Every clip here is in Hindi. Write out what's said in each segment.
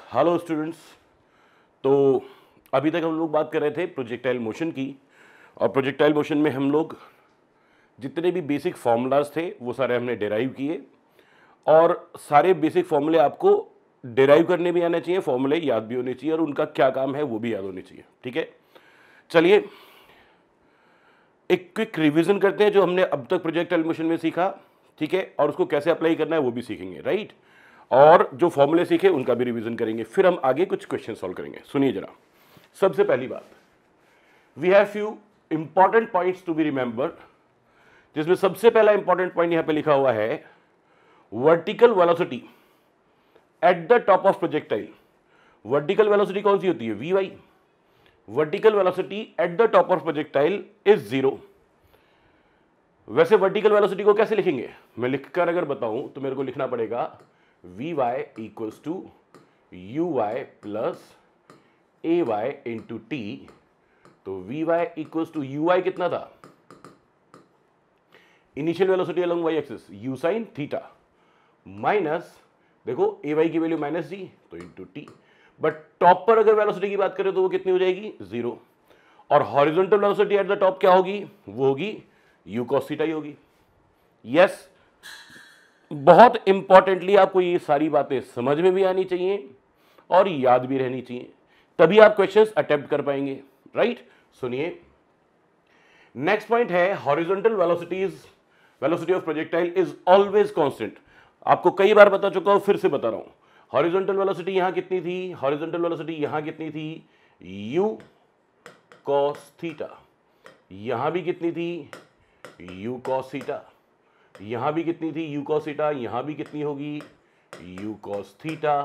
Hello students. तो अभी तक हम लोग बात कर रहे थे प्रोजेक्टाइल मोशन की, और प्रोजेक्टाइल मोशन में हम लोग जितने भी बेसिक फार्मूलाज थे वो सारे हमने डेराइव किए, और सारे बेसिक फार्मूले आपको डेराइव करने भी आने चाहिए, फार्मूले याद भी होने चाहिए, और उनका क्या काम है वो भी याद होने चाहिए। ठीक है, चलिए एक क्विक रिवीजन करते हैं जो हमने अब तक प्रोजेक्टाइल मोशन में सीखा। ठीक है, और उसको कैसे अप्लाई करना है वो भी सीखेंगे, राइट। और जो फॉर्मूले सीखे उनका भी रिवीजन करेंगे, फिर हम आगे कुछ क्वेश्चन सॉल्व करेंगे। सुनिए जरा, सबसे पहली बात, we have few important points to be remembered, जिसमें सबसे पहला इंपॉर्टेंट पॉइंट यहां पे लिखा हुआ है vertical velocity at the top of projectile. Vertical velocity कौन सी होती है? V y. Vertical velocity at the top of projectile is 0। वैसे वर्टिकल वेलोसिटी को कैसे लिखेंगे? मैं लिखकर अगर बताऊं तो मेरे को लिखना पड़ेगा V Y equals to U Y plus A Y into T. तो V Y equals to U Y कितना था? Initial velocity along Y axis U sine theta, minus देखो ए वाई की वैल्यू माइनस जी तो इंटू टी। बट टॉप पर अगर वेलोसिटी की बात करें तो वो कितनी हो जाएगी? 0। और horizontal velocity at the top क्या होगी? वो होगी यू कॉस थीटा ही होगी। यस, बहुत इंपॉर्टेंटली आपको ये सारी बातें समझ में भी आनी चाहिए और याद भी रहनी चाहिए, तभी आप क्वेश्चंस अटेम्प्ट कर पाएंगे, राइट। सुनिए, नेक्स्ट पॉइंट है horizontal velocity of projectile is always constant. आपको कई बार बता चुका हूं, फिर से बता रहा हूं। हॉरिजॉन्टल वेलोसिटी यहां कितनी थी? हॉरिजॉन्टल वेलोसिटी यहां कितनी थी? You cos theta. यहां भी कितनी थी? You cos theta. यहां भी कितनी थी? You cos theta. यहां भी कितनी होगी? You cos theta.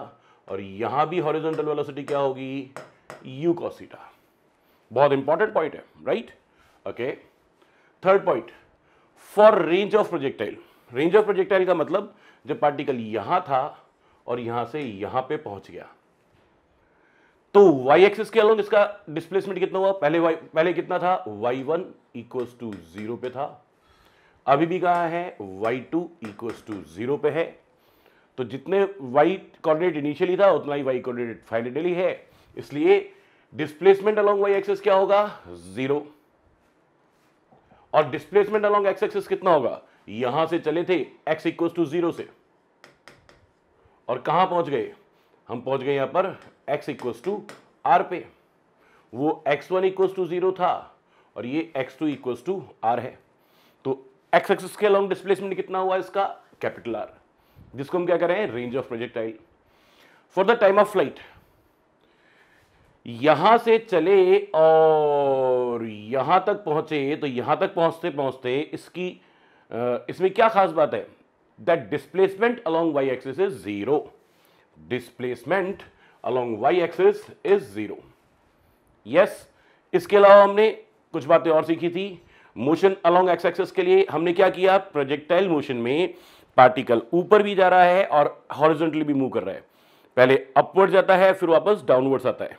और यहां भी हॉरिजॉन्टल वेलोसिटी क्या होगी? You cos theta. बहुत इंपॉर्टेंट पॉइंट है, right. Okay, third point, for range of projectile. Range of projectile का मतलब जब पार्टिकल यहां था और यहां से यहां पे पहुंच गया, तो y एक्सिस के अलोंग इसका डिस्प्लेसमेंट कितना हुआ? पहले कितना था? y1 इक्वल्स टू 0 पे था। अभी भी कहा है y2 इक्वल्स टू 0 पे है। तो जितने y कोऑर्डिनेट इनिशियली था उतना ही y कोऑर्डिनेट फाइनली है, इसलिए डिस्प्लेसमेंट अलोंग y एक्सिस क्या होगा? 0। और डिस्प्लेसमेंट अलोंग x एक्सिस कितना होगा? यहां से चले थे x इक्वल्स टू 0 से, और कहां पहुंच गए? हम पहुंच गए यहां पर x इक्वल्स टू r पे। वो x1 इक्वल्स टू 0 था और ये x2 इक्वल्स टू r है। तो x एक्सिस के अलोंग डिस्प्लेसमेंट कितना हुआ इसका? कैपिटल R, जिसको हम क्या कर रहे हैं? Range of projectile. For the time of flight, यहां से चले और यहां तक पहुंचे, तो यहां तक पहुंचते पहुंचते इसमें क्या खास बात है? That displacement along y axis is 0। Displacement along y axis is 0। Yes, इसके अलावा हमने कुछ बातें और सीखी थी। मोशन अलोंग x एक्सिस के लिए हमने क्या किया? प्रोजेक्टाइल मोशन में पार्टिकल ऊपर भी जा रहा है और हॉरिजॉन्टली भी मूव कर रहा है। पहले अपवर्ड जाता है, फिर वापस डाउनवर्ड्स आता है।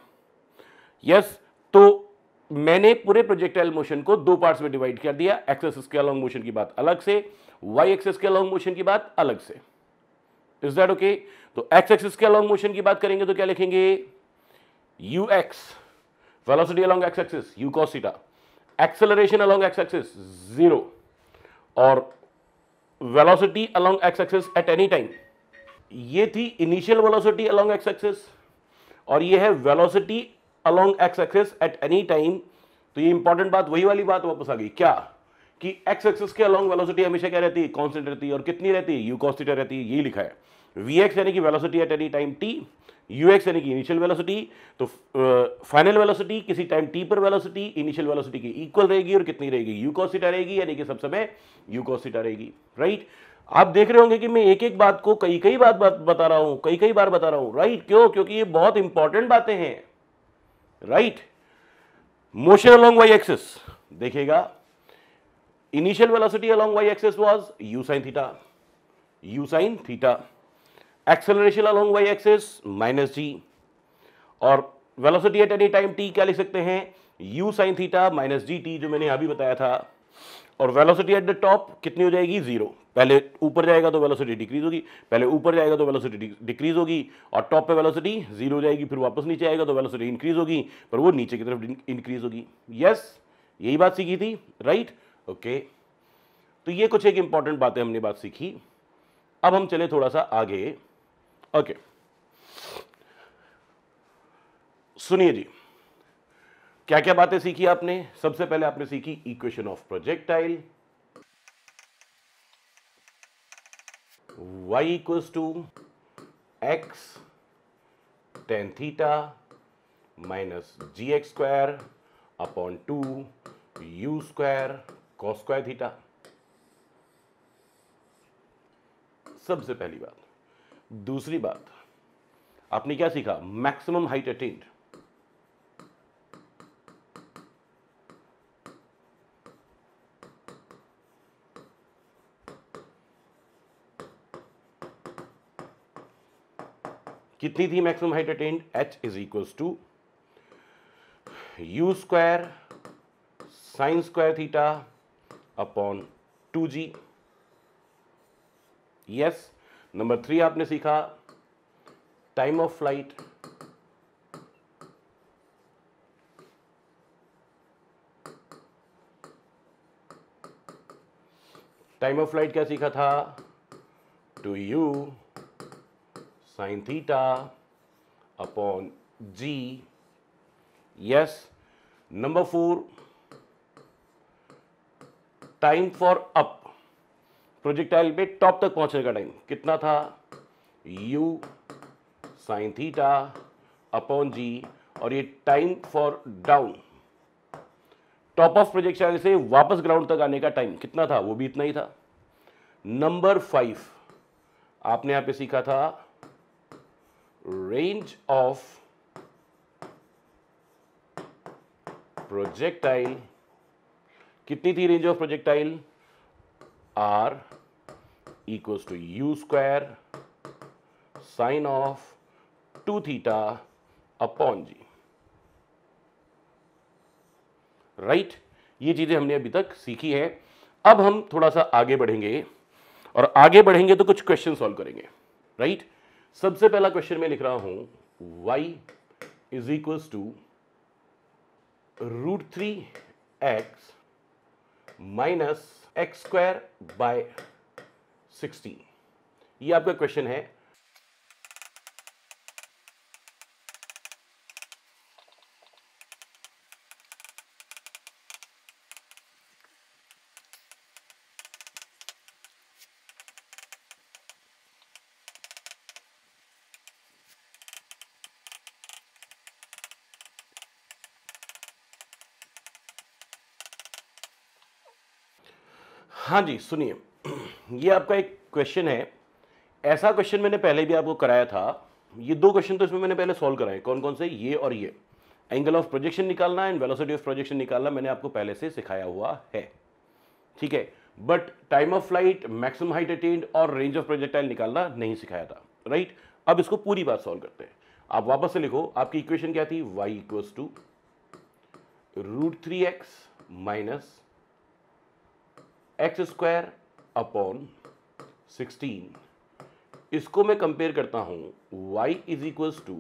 यस, तो मैंने पूरे प्रोजेक्टाइल मोशन को दो पार्ट्स में डिवाइड कर दिया। एक्स एक्सिस के अलोंग मोशन की बात अलग से, वाई एक्सिस के अलोंग मोशन की बात अलग से। Is that okay? तो एक्स एक्सिस के अलोंग मोशन की बात करेंगे तो क्या लिखेंगे? You x, velocity along x axis you cos theta, acceleration along x axis 0, और velocity along x axis at any time. ये थी initial velocity along x axis, और ये है velocity along x axis at any time. तो ये इंपॉर्टेंट बात, वही वाली बात वापस आ गई क्या? कि एक्स एक्सिस के अलोंग वेलोसिटी हमेशा क्या रहती है? कांस्टेंट रहती है। और कितनी रहती है? यू कॉस थीटा रहती है। यही लिखा है। Vx यानी कि velocity at any time t, ux यानी कि इनिशियल वेलोसिटी। तो फाइनल वेलोसिटी किसी टाइम t पर वेलोसिटी इनिशियल वेलोसिटी की इक्वल रहेगी, और कितनी रहेगी? यू कॉस थीटा रहेगी, यानी कि सब समय यू कॉस थीटा रहेगी, राइट। आप देख रहे होंगे कि मैं एक एक बात को कई बात बता रहा हूं, कई बार बता रहा हूं, राइट। क्यों? क्योंकि ये बहुत इंपॉर्टेंट बातें हैं, right. Motion along Y axis देखिएगा, initial velocity along Y axis was u sin theta. Acceleration along Y axis minus G, और velocity at any time t क्या लिख सकते हैं? u sin theta minus G T, जो मैंने अभी बताया था। और वेलोसिटी एट द टॉप कितनी हो जाएगी, 0। पहले ऊपर जाएगा तो वेलोसिटी डिक्रीज होगी, पहले ऊपर जाएगा तो वेलोसिटी डिक्रीज होगी, और टॉप पे वेलोसिटी 0 हो जाएगी, फिर वापस नीचे आएगा तो वेलोसिटी इंक्रीज होगी, पर वो नीचे की तरफ इंक्रीज होगी। यस, यही बात सीखी थी, राइट? ओके, तो ये कुछ एक इंपॉर्टेंट बातें हमने बात सीखी। अब हम चले थोड़ा सा आगे। ओके, सुनिए जी, क्या क्या बातें सीखी आपने? सबसे पहले आपने सीखी equation of projectile, y equals to x tan theta minus g x square upon 2 u square cos square theta. सबसे पहली बात। दूसरी बात, आपने क्या सीखा? Maximum height attained. कितनी थी maximum height attained? h is equals to u square sine square theta upon 2g। Yes. Number 3 आपने सीखा time of flight. Time of flight क्या सीखा था? 2u sine theta upon g। Yes. Number 4 time for up, projectile पे टॉप तक पहुंचने का टाइम कितना था? u sign theta upon g। और ये time for down, top of projectile से वापस ग्राउंड तक आने का टाइम कितना था? वो भी इतना ही था। नंबर 5 आपने यहां पे सीखा था रेंज ऑफ प्रोजेक्टाइल। कितनी थी range of projectile? r equals to u square sine of 2 theta upon g. Right, ये चीजें हमने अभी तक सीखी है। अब हम थोड़ा सा आगे बढ़ेंगे, और आगे बढ़ेंगे तो कुछ क्वेश्चन सॉल्व करेंगे। राइट, सबसे पहला क्वेश्चन मैं लिख रहा हूं y is equals to √3x minus x square by 16। ये आपका क्वेश्चन है। हाँ जी, सुनिए, ये आपका एक क्वेश्चन है। ऐसा क्वेश्चन मैंने पहले भी आपको कराया था। ये 2 क्वेश्चन तो इसमें मैंने पहले सॉल्व कराए। कौन कौन से? ये और ये। एंगल ऑफ प्रोजेक्शन निकालना एंड वेलोसिटी ऑफ प्रोजेक्शन निकालना मैंने आपको पहले से सिखाया हुआ है, ठीक है। But time of flight, maximum height attained और रेंज ऑफ प्रोजेक्टाइल निकालना नहीं सिखाया था, राइट। अब इसको पूरी बात सॉल्व करते हैं। आप वापस से लिखो, आपकी इक्वेशन क्या थी? y equals to √3x minus x square upon 16। इसको मैं कंपेयर करता हूं y is equals to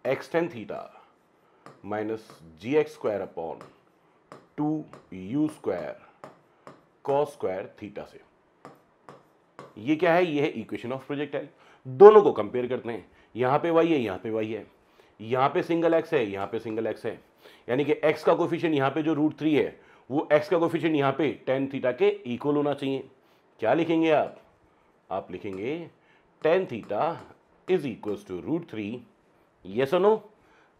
x tan theta minus g x square upon 2u square cos square theta से। ये क्या है? ये है इक्वेशन ऑफ प्रोजेक्टाइल। दोनों को कंपेयर करते हैं। यहां पे y है, यहां पे y है, यहां पे सिंगल x है, यहां पे सिंगल x है, यानी कि x का कोफिशिएंट यहां पे जो √3 है वो x का कोफिशिएंट यहां पे tan थीटा के इक्वल होना चाहिए। क्या लिखेंगे आप? आप लिखेंगे tan theta is equals to √3। Yes और नो?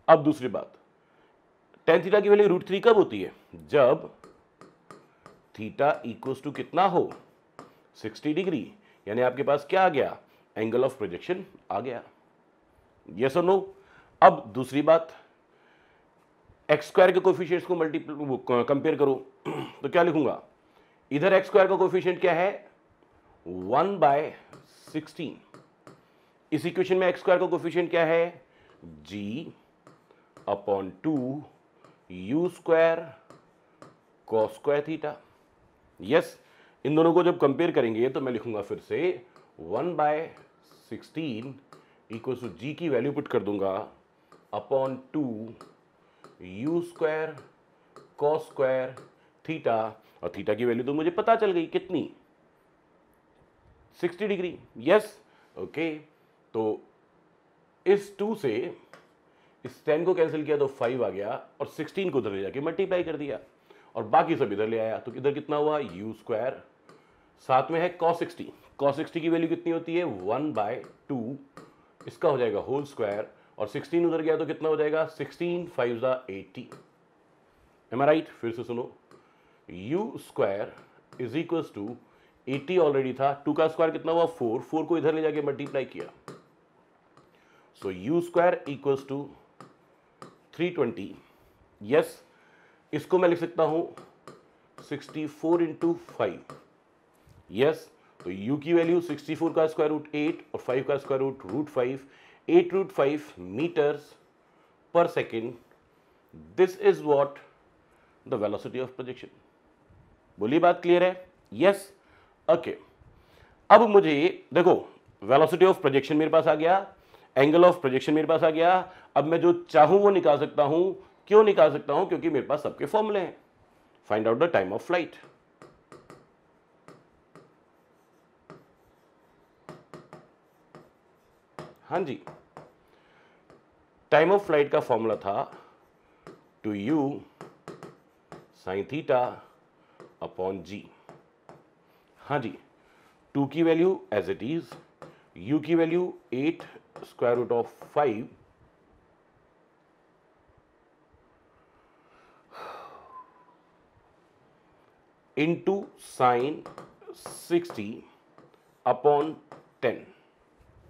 अब दूसरी बात, tan थीटा की वैल्यू √3 कब होती है? जब थीटा इक्वल्स टू कितना हो? 60 डिग्री। यानी आपके पास क्या आ गया? एंगल ऑफ प्रोजेक्शन आ गया। यस और नो? अब दूसरी बात, एक्स स्क्वायर के कोफिशिएंट्स को कंपेयर करो तो क्या लिखूंगा? इधर एक्स स्क्वायर का कोफिशिएंट क्या है? 1/16। इस इक्वेशन में एक्स स्क्वायर का कोफिशिएंट क्या है? g upon 2 u square cos square theta. Yes, इन दोनों को जब कंपेयर करेंगे तो मैं लिखूंगा फिर से 1/16 इक्वल टू जी की वैल्यू पुट कर दूंगा upon 2 you square cos square theta, और थीटा की वैल्यू तो मुझे पता चल गई कितनी, 60 डिग्री। यस, ओके, तो इस 2 से इस 10 को कैंसिल किया तो 5 आ गया, और 16 को उधर ले जाके मल्टीप्लाई कर दिया और बाकी सब इधर ले आया, तो इधर कितना हुआ यू स्क्वायर, साथ में है cos 60। cos 60 की वैल्यू कितनी होती है 1/2, इसका हो जाएगा होल स्क्वायर, और 16 उधर गया तो कितना हो जाएगा 16 5 80। Am I right? फिर से सुनो, u square is equal to 80 already था, 2 का स्क्वायर कितना हुआ 4, 4 को इधर ले जाके मल्टीप्लाई किया, so u square equals to 320। Yes, इसको मैं लिख सकता हूं 64 इंटू 5। यस, तो u की वैल्यू 64 का स्क्वायर रूट 8 और 5 का square root 5, 8√5 meters per second. This is what the velocity of projection. बोलिए, बात क्लियर है? Yes, okay. अब मुझे देखो, वेलोसिटी ऑफ प्रोजेक्शन मेरे पास आ गया, एंगल ऑफ प्रोजेक्शन मेरे पास आ गया, अब मैं जो चाहूं वो निकाल सकता हूं। क्यों निकाल सकता हूं? क्योंकि मेरे पास सबके फॉर्मूले हैं। Find out the time of flight. हाँ जी, टाइम ऑफ फ्लाइट का फॉर्मूला था 2u साइन थीटा अपॉन जी। हाँ जी, 2 की value as it is, u की value 8 square root of 5 into sine 60 upon 10।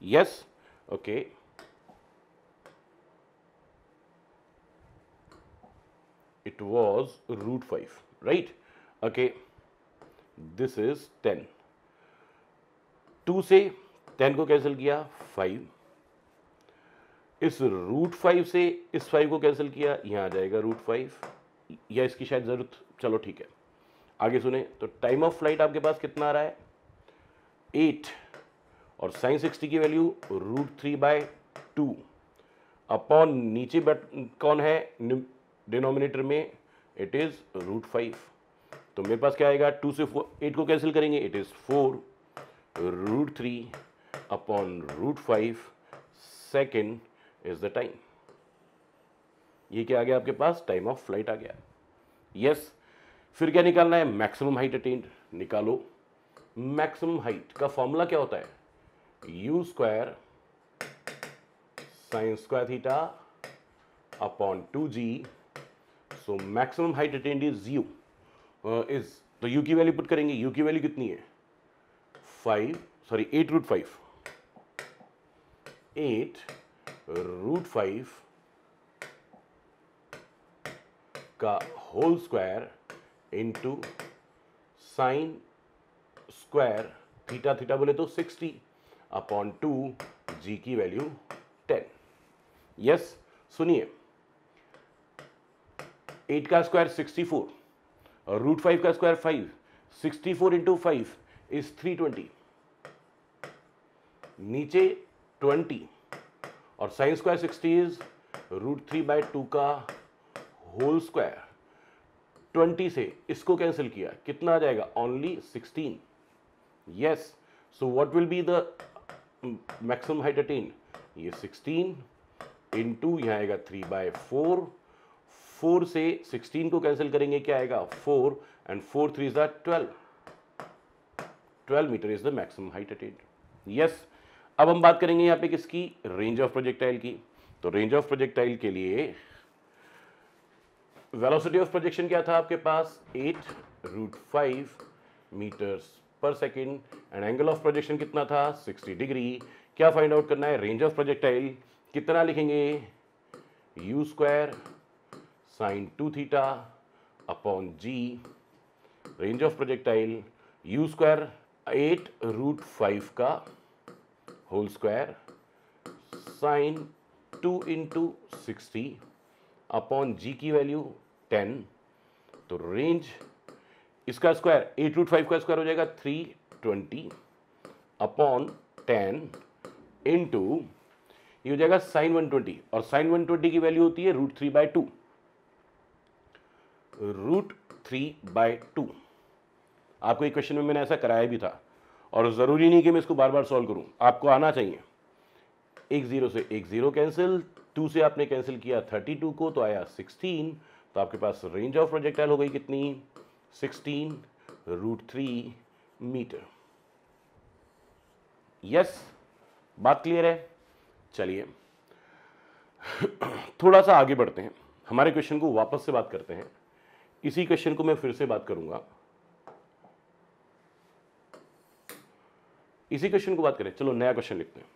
Yes, okay, it was √5, right? Okay, this is 10। 2 से 10 को कैंसिल किया 5, इस √5 से इस 5 को कैंसिल किया, यहाँ आ जाएगा √5, या इसकी शायद जरूरत, चलो ठीक है। आगे सुने, तो टाइम ऑफ फ्लाइट आपके पास कितना आ रहा है 8, और साइन 60 की वैल्यू √3/2 अपॉन नीचे कौन है डिनोमिनेटर में, इट इज √5। तो मेरे पास क्या आएगा, 2 से 8 को कैंसिल करेंगे, it is 4 √3 upon √5 second is the time. ये क्या आ गया आपके पास, टाइम ऑफ फ्लाइट आ गया। यस, फिर क्या निकालना है, मैक्सिमम हाइट अटेन्ड निकालो। मैक्सिमम हाइट का फॉर्मूला क्या होता है, you square sine square theta upon 2g। So maximum height attained is u is, तो u की वैल्यू पुट करेंगे, u की वैल्यू कितनी है 8√5, 8√5 का whole square into sine square theta, theta बोले तो 60 अपॉन 2, g की वैल्यू 10। यस, सुनिए, 8 का स्क्वायर 64 और √5 का स्क्वायर 5, 64 इंटू 5 इज 320, नीचे 20, और साइन स्क्वायर 60 इज √3/2 का होल स्क्वायर। 20 से इसको कैंसिल किया, कितना आ जाएगा, only 16। Yes, so what will be the maximum height attain, ये 16 इंटू यहाँ आएगा 3/4, 4 से 16 को कैंसिल करेंगे, क्या आएगा 4, and 4 3 is 12, 12 meter is the maximum height attained. Yes, अब हम बात करेंगे यहाँ पे किसकी, रेंज ऑफ प्रोजेक्टाइल की। तो रेंज ऑफ प्रोजेक्टाइल के लिए वेलोसिटी ऑफ प्रोजेक्शन क्या था आपके पास 8√5 meters per second, and angle of projection कितना था 60 डिग्री। क्या फाइंड आउट करना है, रेंज ऑफ प्रोजेक्टाइल कितना लिखेंगे, you square sine 2 theta upon ji, range of projectile U square 8√5 का whole square sine 2 into 60 upon G की वैल्यू 10, तो रेंज इसका स्क्वायर 8√5 का स्क्वायर हो जाएगा 320 अपॉन 10 इंटू ये हो जाएगा साइन 120, और साइन 120 की वैल्यू होती है √3/2। √3/2 आपको एक क्वेश्चन में मैंने ऐसा कराया भी था, और ज़रूरी नहीं कि मैं इसको बार बार सॉल्व करूं, आपको आना चाहिए। एक जीरो से एक जीरो कैंसिल, 2 से आपने कैंसिल किया 32 को, तो आया 16। तो आपके पास रेंज ऑफ प्रोजेक्टाइल हो गई कितनी, 16√3 मीटर। यस, बात क्लियर है। चलिए थोड़ा सा आगे बढ़ते हैं, हमारे क्वेश्चन को वापस से बात करते हैं। इसी क्वेश्चन को मैं फिर से बात करूंगा, इसी क्वेश्चन को बात करें। चलो नया क्वेश्चन लिखते हैं।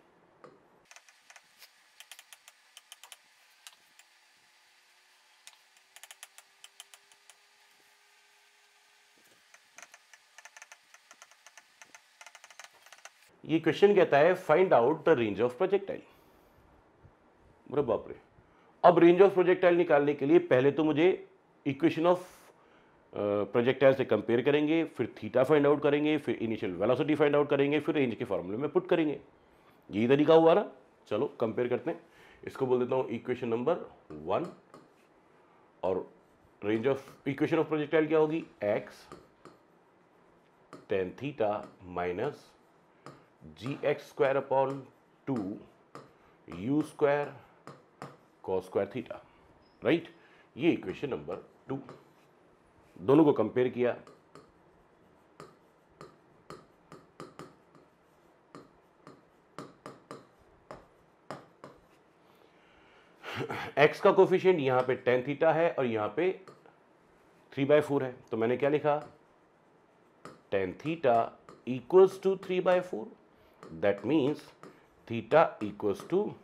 ये क्वेश्चन कहता है find out the range of projectile. अरे बाप रे, अब रेंज ऑफ प्रोजेक्टाइल निकालने के लिए पहले तो मुझे इक्वेशन ऑफ प्रोजेक्टाइल से कंपेयर करेंगे, फिर थीटा फाइंड आउट करेंगे, फिर इनिशियल वेलोसिटी फाइंड आउट करेंगे, फिर रेंज के फॉर्मूले में पुट करेंगे। यही तरीका हुआ ना। चलो कंपेयर करते हैं। इसको बोल देता हूँ इक्वेशन नंबर 1, और range of equation of projectile क्या होगी, x tan theta minus gx² upon 2 u² cos² theta, right. ये इक्वेशन नंबर 2, दोनों को कंपेयर किया। x का कोफिशिएंट यहां पे tan थीटा है और यहां पे 3/4 है, तो मैंने क्या लिखा, tan theta equals to 3/4, that means theta equals to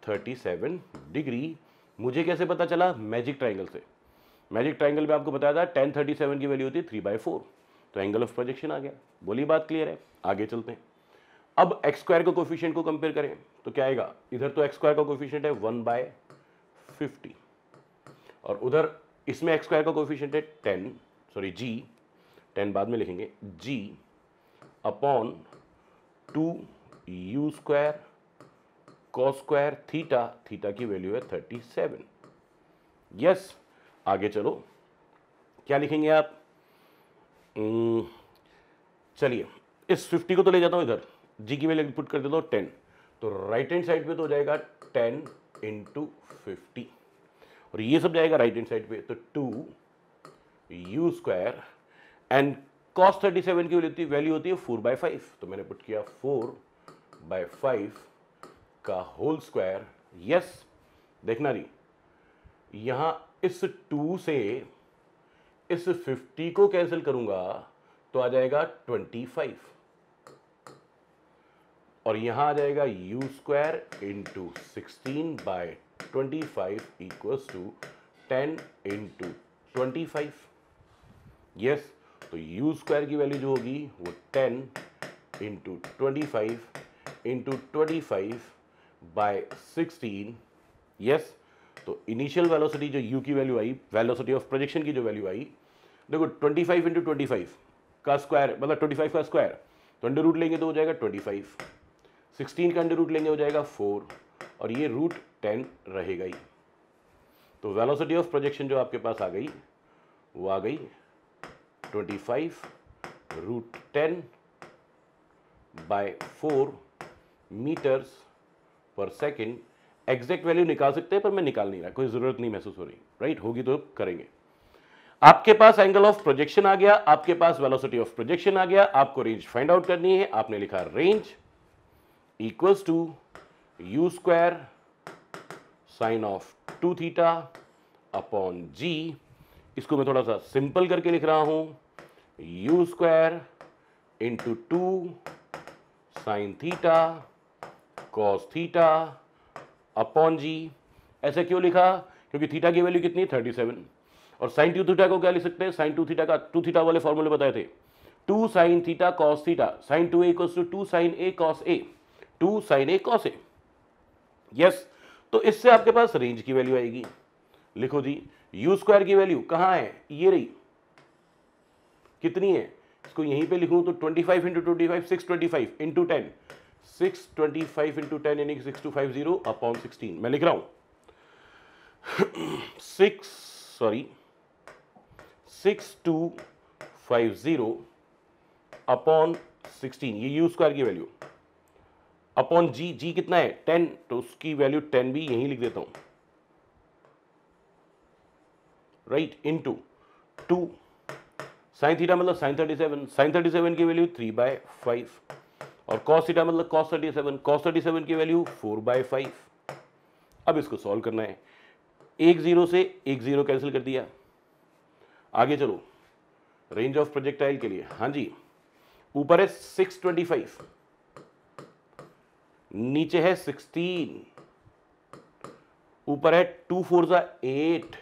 37 degree. मुझे कैसे पता चला, मैजिक ट्राइंगल से। मैजिक ट्राइंगल में आपको बताया था tan 37 की वैल्यू होती है 3/4, तो एंगल ऑफ प्रोजेक्शन आ गया। बोली बात क्लियर है। आगे चलते हैं। अब x² का कोफिशिएंट को कंपेयर करें तो क्या आएगा, इधर तो x² का कोफिशिएंट है 1/50, और उधर इसमें x² का कोफिशिएंट है 10 बाद में लिखेंगे, g upon 2u² cos² theta, theta की वैल्यू है 37। यस, आगे चलो, क्या लिखेंगे आप, चलिए इस 50 को तो ले जाता हूं इधर, g की वैल्यू पुट कर देता हूं 10, तो राइट हैंड साइड पे तो हो जाएगा 10 × 50, और ये सब जाएगा राइट हैंड साइड पे, तो 2u² एंड cos 37 की वैल्यू होती है 4/5, तो मैंने पुट किया 4/5 का होल स्क्वायर। यस, देखना रही, यहां इस 2 से इस 50 को कैंसिल करूंगा तो आ जाएगा 25, और यहां आ जाएगा u² × 16/25 इक्वल्स टू 10 × 25। यस, तो u² की वैल्यू जो होगी वो 10 × 25 × 25/16। यस, तो इनिशियल वेलोसिटी जो u की value I, velocity of projection की जो वैल्यू आई, देखो 25 × 25 का स्क्वायर मतलब 25 का स्क्वायर, तो अंडर रूट लेंगे तो हो जाएगा 25, 16 का अंडर रूट लेंगे हो जाएगा 4, और ये √10 रहेगा ही। तो वेलोसिटी ऑफ प्रोजेक्शन जो आपके पास आ गई वो आ गई 25 √10/4 metres per second. Exact value निकाल सकते हैं पर मैं निकाल नहीं रहा, कोई जरूरत नहीं महसूस हो रही, राइट। होगी तो करेंगे। आपके पास एंगल ऑफ प्रोजेक्शन आ गया, आपके पास वेलोसिटी ऑफ प्रोजेक्शन आ गया, आपको रेंज फाइंड आउट करनी है। आपने लिखा range equals to u² sine of 2 theta upon g, इसको मैं थोड़ा सा सिंपल करके लिख रहा हूं, u² × 2 sine theta cos theta upon g। ऐसे क्यों लिखा, क्योंकि थीटा की वैल्यू कितनी है 37, और साइन 2 थीटा को क्या लिख सकते हैं, साइन 2 थीटा का 2 थीटा वाले फॉर्मूले बताए थे, 2 sine theta cos theta, sine 2a = 2 sine a cos a, 2 sine a cos a। Yes, तो इससे आपके पास रेंज की वैल्यू आएगी। लिखो जी, यू स्क्वायर की वैल्यू कहाँ है, ये रही, कितनी है, इसको यहीं पे लिखूं तो 25 इंटू 25 625 इंटू 10 625 इंटू 10 यानी 6250 अपॉन 16। मैं लिख रहा हूं 6250 अपॉन 16, ये यू स्क्वायर की वैल्यू अपॉन जी, जी कितना है 10, तो उसकी वैल्यू 10 भी यहीं लिख देता हूं, राइट, इनटू 2 साइन थीटा मतलब साइन 37, साइन 37 की वैल्यू 3/5 और कॉस थीटा मतलब कॉस 37, कॉस 37 की वैल्यू 4/5। अब इसको सॉल्व करना है, एक जीरो से एक जीरो कैंसिल कर दिया, आगे चलो रेंज ऑफ प्रोजेक्टाइल के लिए, हाँ जी, ऊपर है 625, नीचे है 16, ऊपर है 2 4 8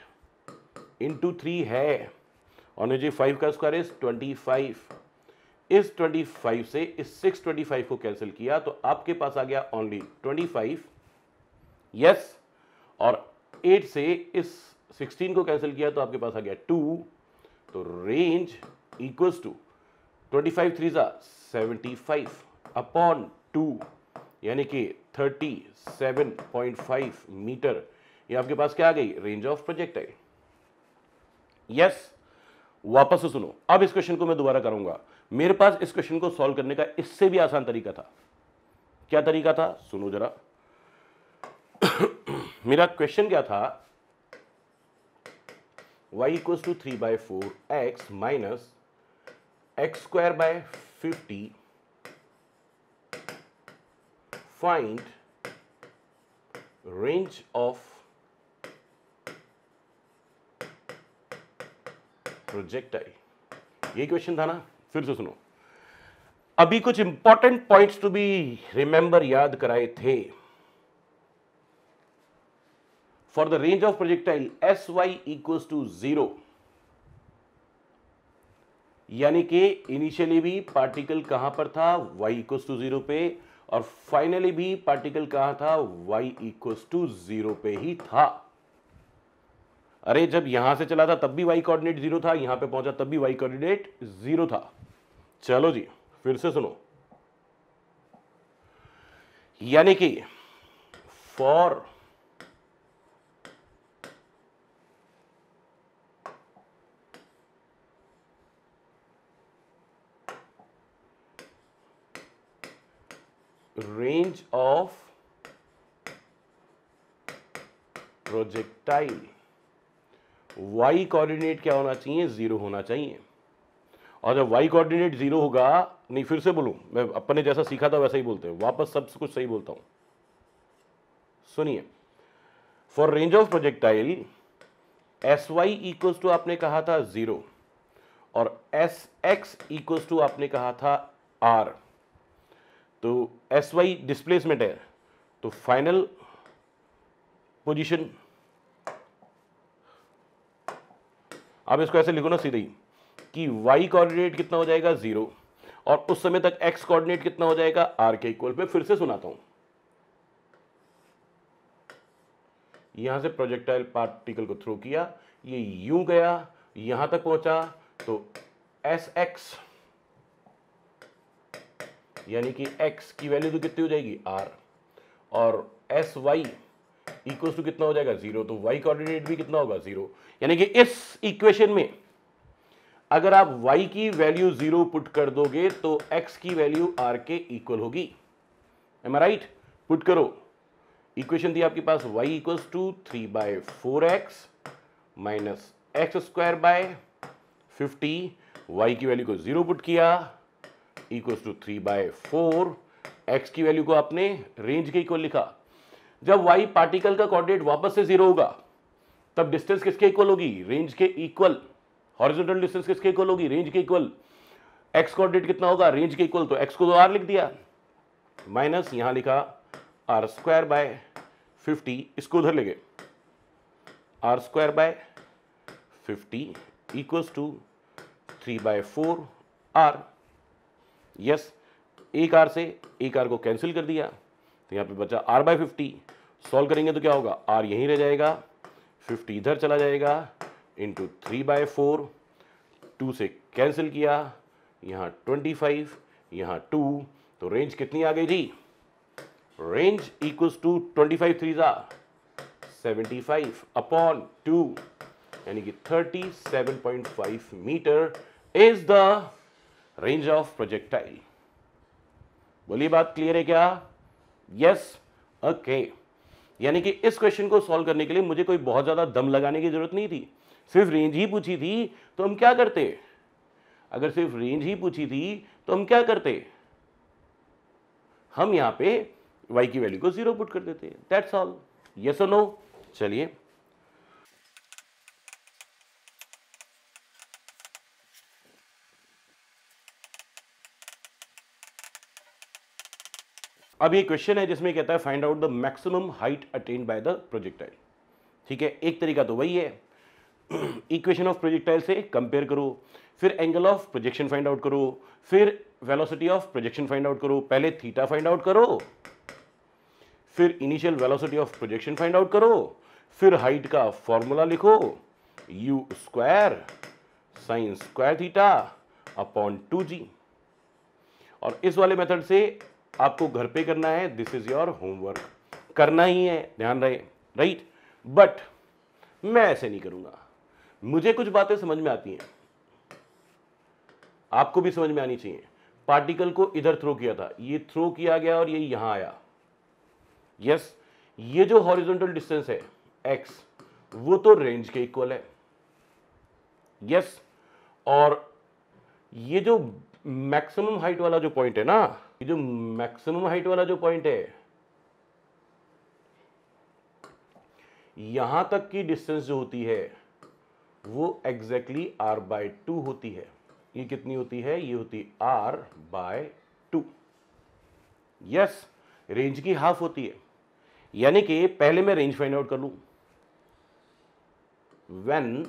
इंटू 3 है और नीचे 5 का स्क्वायर इज 25। इस 25 से इस 625 को कैंसिल किया तो आपके पास आ गया ओनली 25, यस, और 8 से इस 16 को कैंसिल किया तो आपके पास आ गया 2, तो रेंज इक्वल्स टू 25 3 75 अपॉन 2 यानी कि 37.5 मीटर, ये आपके पास क्या आ गई, रेंज ऑफ प्रोजेक्टाइल। यस, वापस से सुनो, अब इस क्वेश्चन को मैं दोबारा करूंगा, मेरे पास इस क्वेश्चन को सॉल्व करने का इससे भी आसान तरीका था। क्या तरीका था, सुनो जरा। मेरा क्वेश्चन क्या था, y equals to 3/4x minus x square by 50, find range of projectile, ये क्वेश्चन था ना। फिर से सुनो, अभी कुछ important points to be remember याद कराए थे। For the range of projectile as y equals to 0, यानी कि इनिशियली भी पार्टिकल कहां पर था, y इक्वल्स टू 0 पे, और फाइनली भी पार्टिकल कहां था, y इक्वल्स टू 0 पे ही था। अरे जब यहां से चला था तब भी y कोऑर्डिनेट 0 था, यहां पे पहुंचा तब भी y कोऑर्डिनेट 0 था। चलो जी फिर से सुनो, यानी कि for range of projectile y coordinate क्या होना चाहिए, 0 होना चाहिए। और जब y कोऑर्डिनेट 0 होगा, नहीं फिर से बोलूं, मैं अपने जैसा सीखा था वैसा ही बोलते हैं, वापस सब कुछ सही बोलता हूं, सुनिए। For range of projectile as y equals to आपने कहा था 0 और एस एक्स इक्वल्स टू आपने कहा था r, तो एस वाई डिस्प्लेसमेंट है, तो फाइनल पोजीशन, आप इसको ऐसे लिखो ना सीधे ही कि y कोऑर्डिनेट कितना हो जाएगा 0 और उस समय तक x कोऑर्डिनेट कितना हो जाएगा r के इक्वल पे। फिर से सुनाता हूं, यहां से प्रोजेक्टाइल पार्टिकल को थ्रो किया, ये यूं गया यहां तक पहुंचा, तो एस एक्स यानी कि x की वैल्यू तो कितनी हो जाएगी r, और एस वाई इक्वल्स टू कितना हो जाएगा 0, तो y कोऑर्डिनेट भी कितना होगा 0। यानी कि इस इक्वेशन में अगर आप y की वैल्यू 0 पुट कर दोगे तो x की वैल्यू r के इक्वल होगी। Am I right? पुट करो, इक्वेशन थी आपके पास y equals to 3/4x minus x square by 50, y की वैल्यू को 0 पुट किया इक्वल्स टू 3/4, x की वैल्यू को आपने रेंज के इक्वल लिखा। जब y पार्टिकल का कोऑर्डिनेट वापस से 0 होगा तब डिस्टेंस किसके इक्वल होगी, रेंज के इक्वल। हॉरिजॉन्टल डिस्टेंस किसके इक्वल होगी, रेंज के इक्वल। x कोऑर्डिनेट कितना होगा, रेंज के इक्वल, तो x को तो r लिख दिया, माइनस यहां लिखा r स्क्वायर बाय 50, इसको उधर ले गए, r square by 50 equals to 3/4 r। Yes, एक r से एक r को कैंसिल कर दिया, तो यहां पे बचा r/50। सॉल्व करेंगे तो क्या होगा, r यहीं रह जाएगा, 50 इधर चला जाएगा, इंटू 3/4, 2 से कैंसिल किया, यहाँ 25, यहाँ 2, तो रेंज कितनी आ गई जी? रेंज इक्वल्स टू 25 3 75 अपॉन 2, यानी कि 37.5 meter is the range of projectile. बोलिए, बात क्लियर है क्या? Yes, okay. यानी कि इस क्वेश्चन को सॉल्व करने के लिए मुझे कोई बहुत ज्यादा दम लगाने की जरूरत नहीं थी, सिर्फ रेंज ही पूछी थी तो हम क्या करते? अगर सिर्फ रेंज ही पूछी थी तो हम क्या करते? हम यहां पे y की वैल्यू को 0 पुट कर देते। That's all. यस और नो? चलिए, अब ये क्वेश्चन है जिसमें कहता है find out the maximum height attained by the projectile. ठीक है, एक तरीका तो वही है, इक्वेशन ऑफ प्रोजेक्टाइल से कंपेयर करो, फिर angle of projection find out करो, फिर velocity of projection find out करो। पहले थीटा फाइंड आउट करो, फिर initial velocity of projection find out करो, फिर हाइट का फॉर्मूला लिखो, you square sine square theta upon 2g। और इस वाले मेथड से आपको घर पे करना है, दिस इज योर होमवर्क, करना ही है, ध्यान रहे, राइट। बट मैं ऐसे नहीं करूंगा, मुझे कुछ बातें समझ में आती हैं, आपको भी समझ में आनी चाहिए। पार्टिकल को इधर थ्रो किया था, ये थ्रो किया गया और ये यहां आया। यस, ये जो हॉरिजॉन्टल डिस्टेंस है x, वो तो रेंज के इक्वल है। यस, और ये जो मैक्सिमम हाइट वाला जो पॉइंट है ना, ये जो मैक्सिमम हाइट वाला जो पॉइंट है, यहां तक की डिस्टेंस जो होती है वो एग्जैक्टली r/2 होती है। ये कितनी होती है? ये होती r/2। यस, रेंज की हाफ होती है। यानी कि पहले मैं रेंज फाइंड आउट कर लूं, when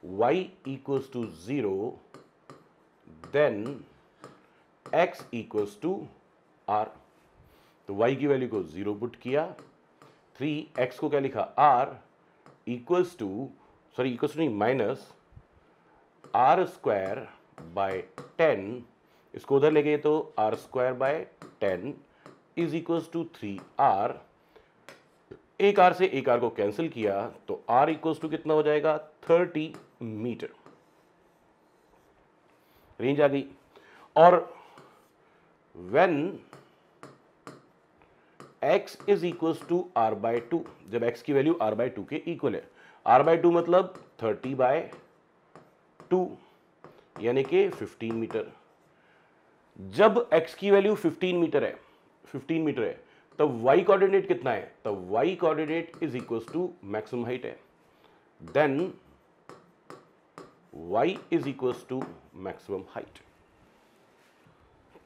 y equals to 0 then x equals to r। तो y की वैल्यू को 0 पुट किया, 3x को क्या लिखा? r equals to, sorry equals to नहीं, माइनस r स्क्वायर बाय 10, इसको उधर ले गए तो r square by 10 is equals to 3r। एक r से एक r को कैंसिल किया तो r इक्वल्स टू कितना हो जाएगा? 30 मीटर। रेंज आ गई। और when x is equals to r/2, जब x की वैल्यू r/2 के इक्वल है, r/2 मतलब 30/2 यानी कि 15 मीटर। जब x की वैल्यू 15 मीटर है, 15 मीटर है, तब y कोऑर्डिनेट कितना है? तब y coordinate is equals to maximum height है, then y is equals to maximum height.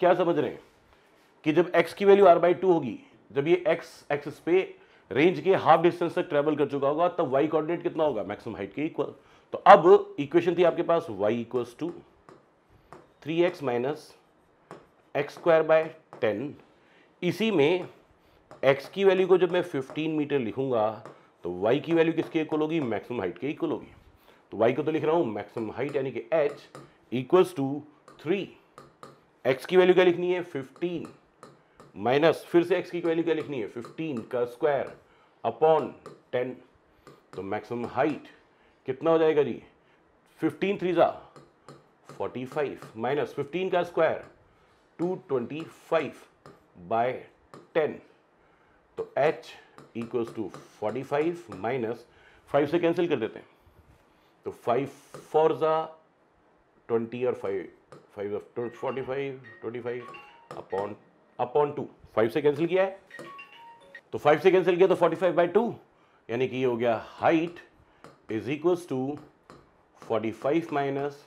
क्या समझ रहे हैं कि जब x की वैल्यू r/2 होगी, जब ये x एक्सिस पे रेंज के हाफ डिस्टेंस तक ट्रेवल कर चुका होगा, तब y कोऑर्डिनेट कितना होगा? मैक्सिमम हाइट के इक्वल। तो अब इक्वेशन थी आपके पास y equals to 3x minus x square by 10। इसी में x की वैल्यू को जब मैं 15 मीटर लिखूंगा तो y की वैल्यू किसके इक्वल होगी? मैक्सिमम हाइट के इक्वल होगी। तो y को तो लिख रहा हूं मैक्सिमम हाइट, यानी कि h इक्वल्स टू 3, x की वैल्यू क्या लिखनी है? 15 माइनस फिर से x की वैल्यू क्या लिखनी है? 15 का स्क्वायर अपॉन 10। तो मैक्सिमम हाइट कितना हो जाएगा जी? 15 3 45 माइनस 15 का स्क्वायर 225 बाय 10। तो h इक्वल्स टू 45 माइनस 5 से कैंसिल कर देते हैं, तो 5 4 20 और 5 45 25 अपॉन 2, 5 से कैंसिल किया है, तो 5 से कैंसिल किया तो 45/2, यानी कि ये हो गया height is equals to 45 minus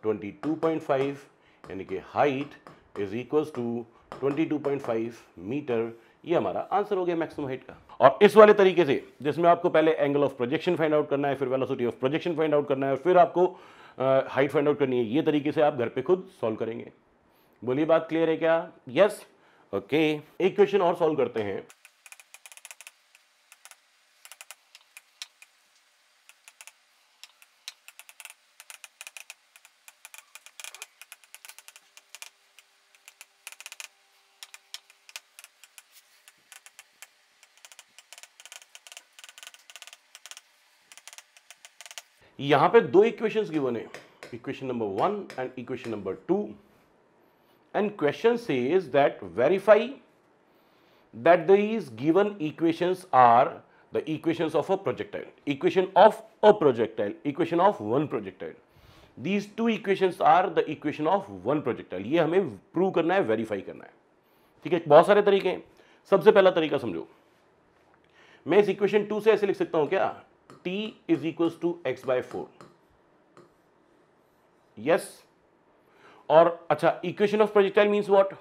22.5, यानी कि height is equals to 22.5 meter. ये हमारा आंसर हो गया मैक्सिमम हाइट का। और इस वाले तरीके से जिसमें आपको पहले angle of projection find out करना है, फिर velocity of projection find out करना है, फिर आपको हाइट फाइंड आउट करनी है, ये तरीके से आप घर पे खुद सॉल्व करेंगे। बोलिए, बात क्लियर है क्या? Yes, okay. एक क्वेश्चन और सॉल्व करते हैं। यहां पे दो इक्वेशंस गिवन है, equation number 1 and equation number 2, and question says that verify that these given equations are the equations of a projectile, equation of a projectile, equation of one projectile. These two equations are the equation of one projectile. ये हमें प्रूव करना है, वेरीफाई करना है, ठीक है। बहुत सारे तरीके हैं। सबसे पहला तरीका समझो, मैं इस इक्वेशन 2 से ऐसे लिख सकता हूं क्या, t is equals to x by 4, yes. और अच्छा, equation of projectile means what,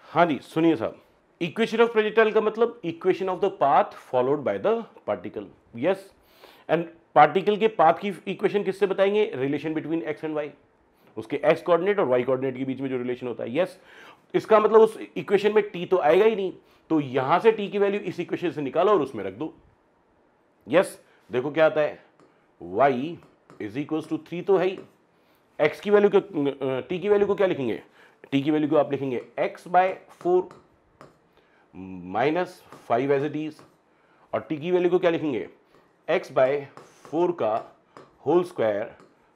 हाँ जी सुनिए साहब, इक्वेशन ऑफ प्रोजेक्टाइल का मतलब equation of the path followed by the particle, yes. And particle के पाथ की इक्वेशन किससे बताएंगे, relation between x and y, उसके एक्स कोऑर्डिनेट और वाई कोऑर्डिनेट के बीच में जो रिलेशन होता है, यस। इसका मतलब उस इक्वेशन में टी तो आएगा ही नहीं, तो यहां से टी की वैल्यू इस इक्वेशन से निकालो और उसमें रख दो, यस। देखो क्या आता है, y इज इक्वल टू 3 तो है ही, x की वैल्यू को, t की वैल्यू को क्या लिखेंगे, t की वैल्यू को आप लिखेंगे x by 4 minus 5 as it is, और t की वैल्यू को क्या लिखेंगे, x बाय 4 का होल स्क्वायर,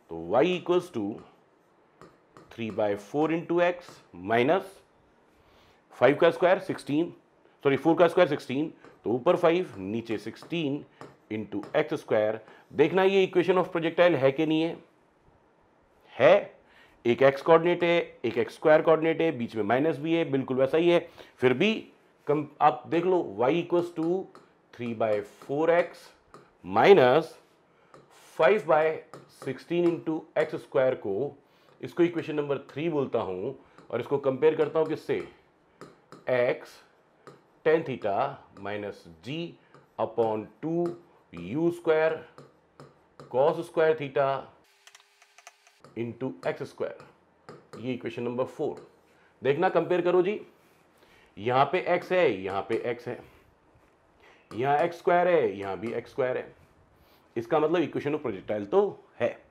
तो y equals to 3 by 4 into x minus 5 का स्क्वायर 16, सॉरी 4 का स्क्वायर 16, तो ऊपर 5 नीचे 16 इंटू एक्स स्क्वायर। देखना ये इक्वेशन ऑफ प्रोजेक्टाइल है कि नहीं है, है। एक एक्स कोऑर्डिनेट है, एक एक्स स्क्वायर कोऑर्डिनेट है, बीच में माइनस भी है, बिल्कुल वैसा ही है। फिर भी आप देख लो, y equals to 3 by 4x minus 5 by 16 into x square को, इसको इक्वेशन नंबर 3 बोलता हूं, और इसको कंपेयर करता हूं किससे, x tan theta minus g upon 2 u square cos square theta into x square, ये इक्वेशन नंबर 4। देखना कंपेयर करो जी, यहां पे x है, यहां पे x है, यहां एक्स स्क्वायर है, यहां भी एक्स स्क्वायर है, इसका मतलब इक्वेशन ऑफ प्रोजेक्टाइल तो है,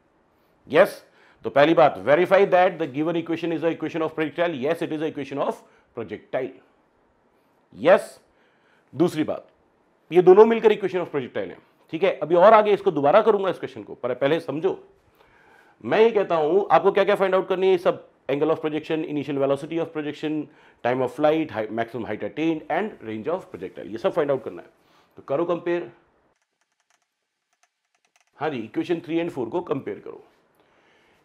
यस। तो पहली बात, verify that the given equation is a equation of projectile, yes it is a equation of projectile, yes. दूसरी बात, ये दोनों मिलकर इक्वेशन ऑफ प्रोजेक्टाइल है, ठीक है। अभी और आगे इसको दोबारा करूंगा इस क्वेश्चन को, पर पहले समझो। मैं ये कहता हूं आपको क्या क्या फाइंड आउट करनी है, सब angle of projection, initial velocity of projection, time of flight, maximum height attend and range of projectile, ये सब फाइंड आउट करना है। तो करो कंपेयर, हाँ जी, इक्वेशन 3 एंड 4 को कंपेयर करो।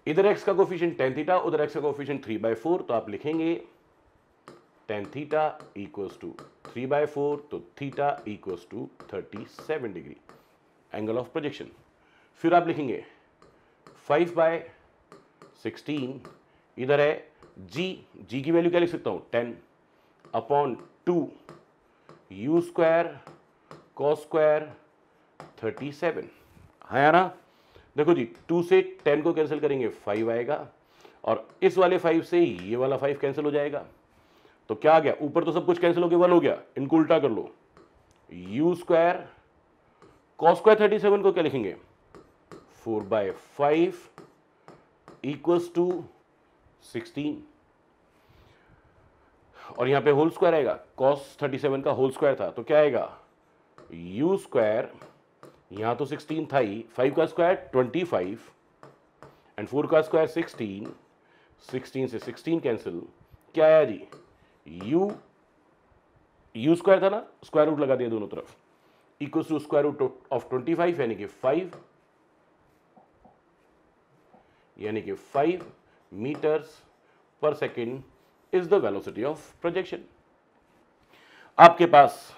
इधर x का कोफिशिएंट tan थीटा, उधर x का कोफिशिएंट 3/4, तो आप लिखेंगे tan थीटा इक्वल्स टू 3/4, तो theta equals to 37 degree angle of projection. फिर आप लिखेंगे 5/16, इधर है g की वैल्यू क्या लिख सकता हूं, 10 upon 2 u square cos square 37, है ना। देखो जी, 2 से 10 को कैंसिल करेंगे 5 आएगा, और इस वाले 5 से ये वाला 5 कैंसिल हो जाएगा, तो क्या आ गया, ऊपर तो सब कुछ कैंसिल हो गया, 1 हो गया, इनको उल्टा कर लो, u स्क्वायर कॉस स्क्वायर 37 को क्या लिखेंगे, 4/5 इक्वल्स टू 16, और यहां पे होल स्क्वायर आएगा, कॉस 37 का होल स्क्वायर था, तो क्या आएगा, u स्क्वायर, यहां तो 16 था ही, 5 का स्क्वायर 25 एंड 4 का स्क्वायर 16, 16 से 16 कैंसिल, क्या आया जी, u स्क्वायर था ना, स्क्वायर रूट लगा दिया दोनों तरफ, equals to square root of 25 यानी कि 5 meters per second is the velocity of projection. आपके पास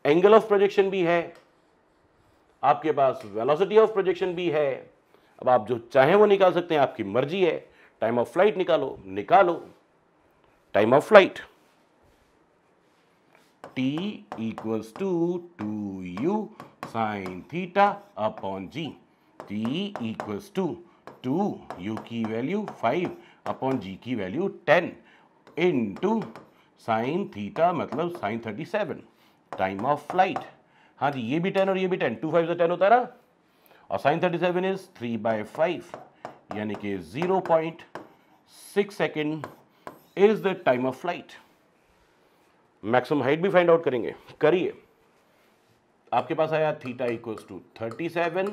एंगल ऑफ प्रोजेक्शन भी है, आपके पास वेलोसिटी ऑफ प्रोजेक्शन भी है। अब आप जो चाहें वो निकाल सकते हैं, आपकी मर्जी है। टाइम ऑफ फ्लाइट निकालो time of flight, t equals to 2u sine theta upon g, t equals to 2u की वैल्यू 5 अपॉन g की वैल्यू 10 इनटू साइन थीटा मतलब साइन 37, टाइम ऑफ फ्लाइट। हाँ जी, ये भी 10 और ये भी 10, 2 5 से 10 होता है ना, और साइन 37 इज 3/5 यानी कि 0.6 second is the time of flight. Maximum height भी फाइंड आउट करेंगे, करिए। आपके पास आया थीटा इक्वल्स टू 37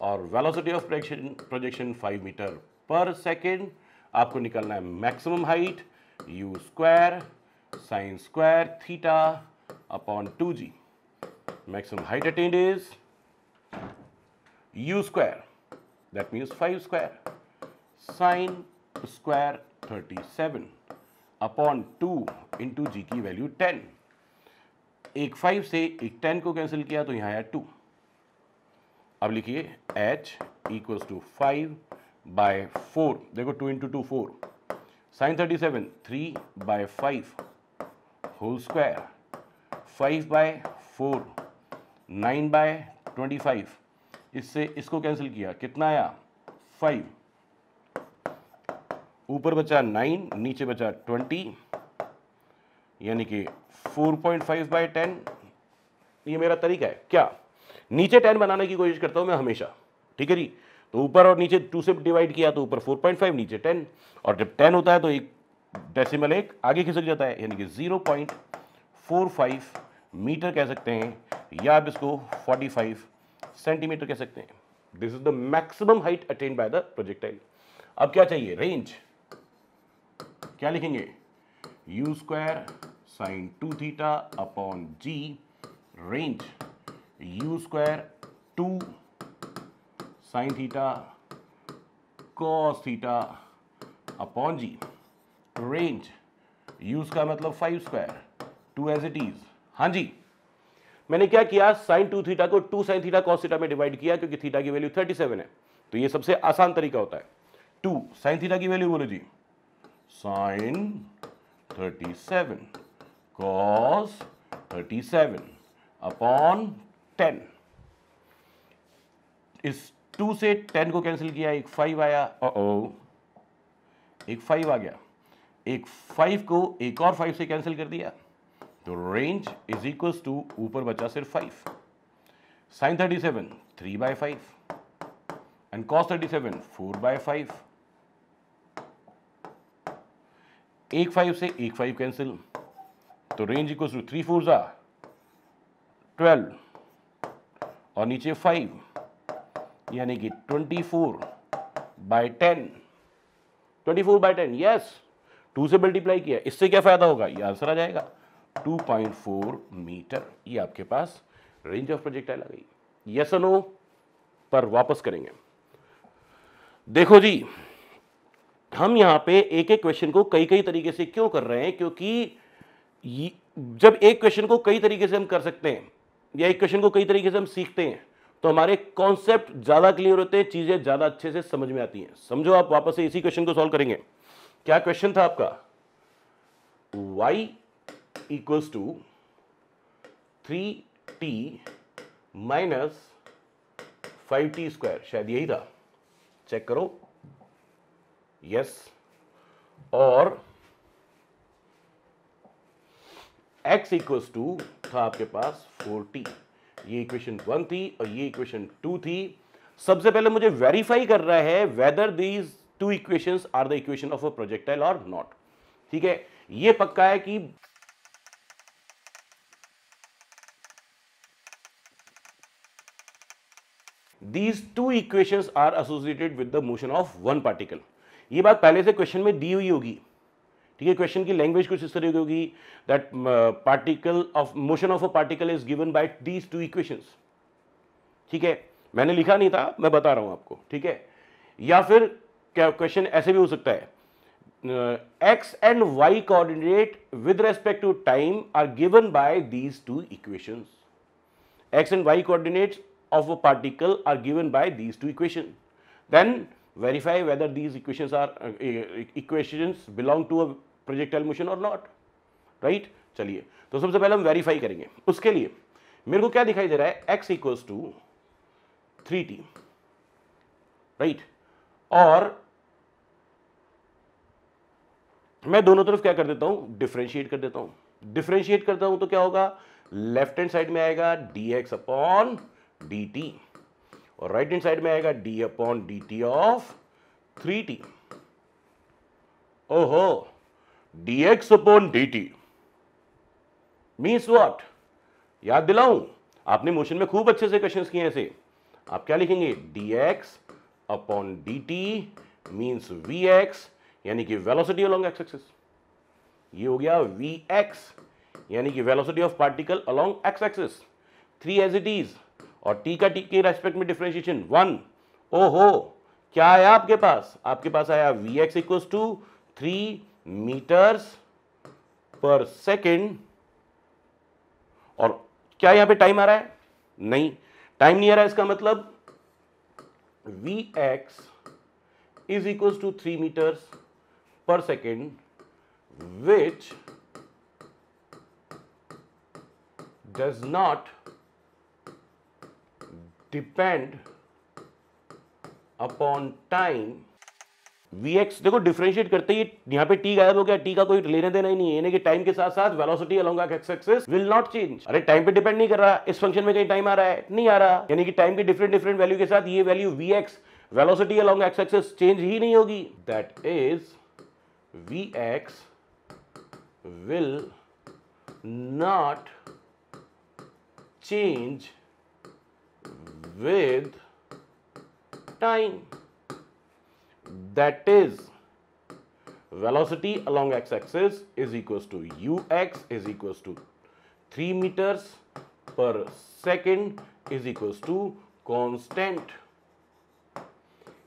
और velocity of projection 5 metre per second. आपको निकालना है maximum height, u square sine square theta upon 2g। Maximum height attained is u square, that means 5 square sin square 37 upon 2 into g की वैल्यू 10। एक 5 से एक 10 को कैंसिल किया तो यहां आया 2। अब लिखिए h इक्वल्स टू 5/4। देखो 2 इंटू 2 4, साइन 37 3/5 होल स्क्वायर, 5/4 9/25। इससे इसको कैंसिल किया, कितना आया 5, ऊपर बचा 9 नीचे बचा 20, यानी कि 4.5/10। ये मेरा तरीका है क्या, नीचे 10 बनाने की कोशिश करता हूं मैं हमेशा, ठीक है जी। तो ऊपर और नीचे 2 से डिवाइड किया तो ऊपर 4.5 नीचे 10, और जब 10 होता है तो एक डेसिमल एक आगे खिसक जाता है, यानी कि 0.45 मीटर कह सकते हैं, या आप इसको 45 सेंटीमीटर कह सकते हैं। This is the maximum height attained by the projectile. अब क्या चाहिए, रेंज। क्या लिखेंगे, you square sine 2 theta upon ji, range u square 2 sine theta cos theta upon ji. Range यूज का मतलब 5 स्क्वायर, 2 एज इट इज। हाँ जी, मैंने क्या किया, साइन 2 थीटा को 2 साइन थीटा कॉस थीटा में डिवाइड किया, क्योंकि थीटा की वैल्यू 37 है, तो ये सबसे आसान तरीका होता है। 2 साइन थीटा की वैल्यू बोलो जी, साइन 37 कॉस 37 अपॉन 10। इस 2 से 10 को कैंसिल किया, एक 5 आया, एक 5 आ गया, एक 5 को एक और 5 से कैंसिल कर दिया, तो रेंज इज इक्वल्स टू ऊपर बचा सिर्फ 5, साइन 37 3/5 एंड कॉस 37 4/5। एक 5 से एक 5 कैंसिल, तो रेंज इक्वल्स टू 3 4 12 और नीचे 5, यानी कि 24/10। 24/10, यस, 2 से मल्टीप्लाई किया, इससे क्या फायदा होगा, ये आंसर आ जाएगा 2.4 मीटर। ये आपके पास रेंज ऑफ प्रोजेक्टाइल आ गई। यस और नो पर वापस करेंगे। देखो जी, हम यहां पे एक एक क्वेश्चन को कई कई तरीके से क्यों कर रहे हैं, क्योंकि जब एक क्वेश्चन को कई तरीके से हम कर सकते हैं या एक क्वेश्चन को कई तरीके से हम सीखते हैं तो हमारे कॉन्सेप्ट ज्यादा क्लियर होते हैं, चीजें ज्यादा अच्छे से समझ में आती हैं। समझो, आप वापस से इसी क्वेश्चन को सॉल्व करेंगे। क्या क्वेश्चन था आपका, y equals to 3t minus 5t square, शायद यही था, चेक करो। यस, और x इक्वल्स टू था आपके पास 4t। ये इक्वेशन 1 थी और ये इक्वेशन 2 थी। सबसे पहले मुझे वेरीफाई कर रहा है whether these two equations are the equation of a projectile और नॉट। ठीक है, ये पक्का है कि these two equations are associated with the motion of one particle। ये बात पहले से क्वेश्चन में दी हुई होगी, ठीक है। क्वेश्चन की लैंग्वेज कुछ इस तरह की होगी, that particle of motion of a particle is given by these two equations. ठीक है, मैंने लिखा नहीं था, मैं बता रहा हूं आपको, ठीक है। या फिर क्या क्वेश्चन ऐसे भी हो सकता है, x and y coordinate with respect to time are given by these two equations. X and Y coordinates of a particle are given by these two equations. Then verify whether these equations are equations belong to a projectile motion or not. Right? चलिए, तो सबसे पहले हम वेरीफाई करेंगे। उसके लिए मेरे को क्या दिखाई दे रहा है, x equals to 3t, right. और मैं दोनों तरफ क्या कर देता हूं, डिफरेंशिएट कर देता हूं। डिफरेंशिएट करता हूं तो क्या होगा, लेफ्ट हैंड साइड में आएगा dx अपॉन dt और राइट हैंड साइड में आएगा d upon dt of 3t। ओहो, dx upon dt means what, याद दिलाऊं, आपने मोशन में खूब अच्छे से क्वेश्चंस किए ऐसे। आप क्या लिखेंगे, dx upon dt means vx, यानी कि वेलोसिटी अलोंग एक्स एक्सिस। ये हो गया vx, यानी कि velocity of particle along x axis, 3 as it is, और t का t के रेस्पेक्ट में डिफरेंशिएशन 1। ओहो, क्या आया आपके पास, आपके पास आया vx equals to 3 meters per second. और क्या यहां पे टाइम आ रहा है, नहीं, टाइम नहीं आ रहा है, इसका मतलब vx is equals to 3 meters per second, which does not depend upon time। vx देखो डिफरेंशिएट करते ही यहां पे t गायब हो गया, t का कोई लेने देना ही नहीं है, यानी कि टाइम के साथ साथ velocity along x axis will not change. अरे टाइम पे डिपेंड नहीं कर रहा, इस फंक्शन में कहीं टाइम आ रहा है, नहीं आ रहा, यानी कि टाइम की डिफरेंट डिफरेंट वैल्यू के साथ ये value vx velocity along x axis change ही नहीं होगी। That is vx will not change with time। That is velocity along x-axis is equals to ux is equals to 3 meters per second is equals to constant,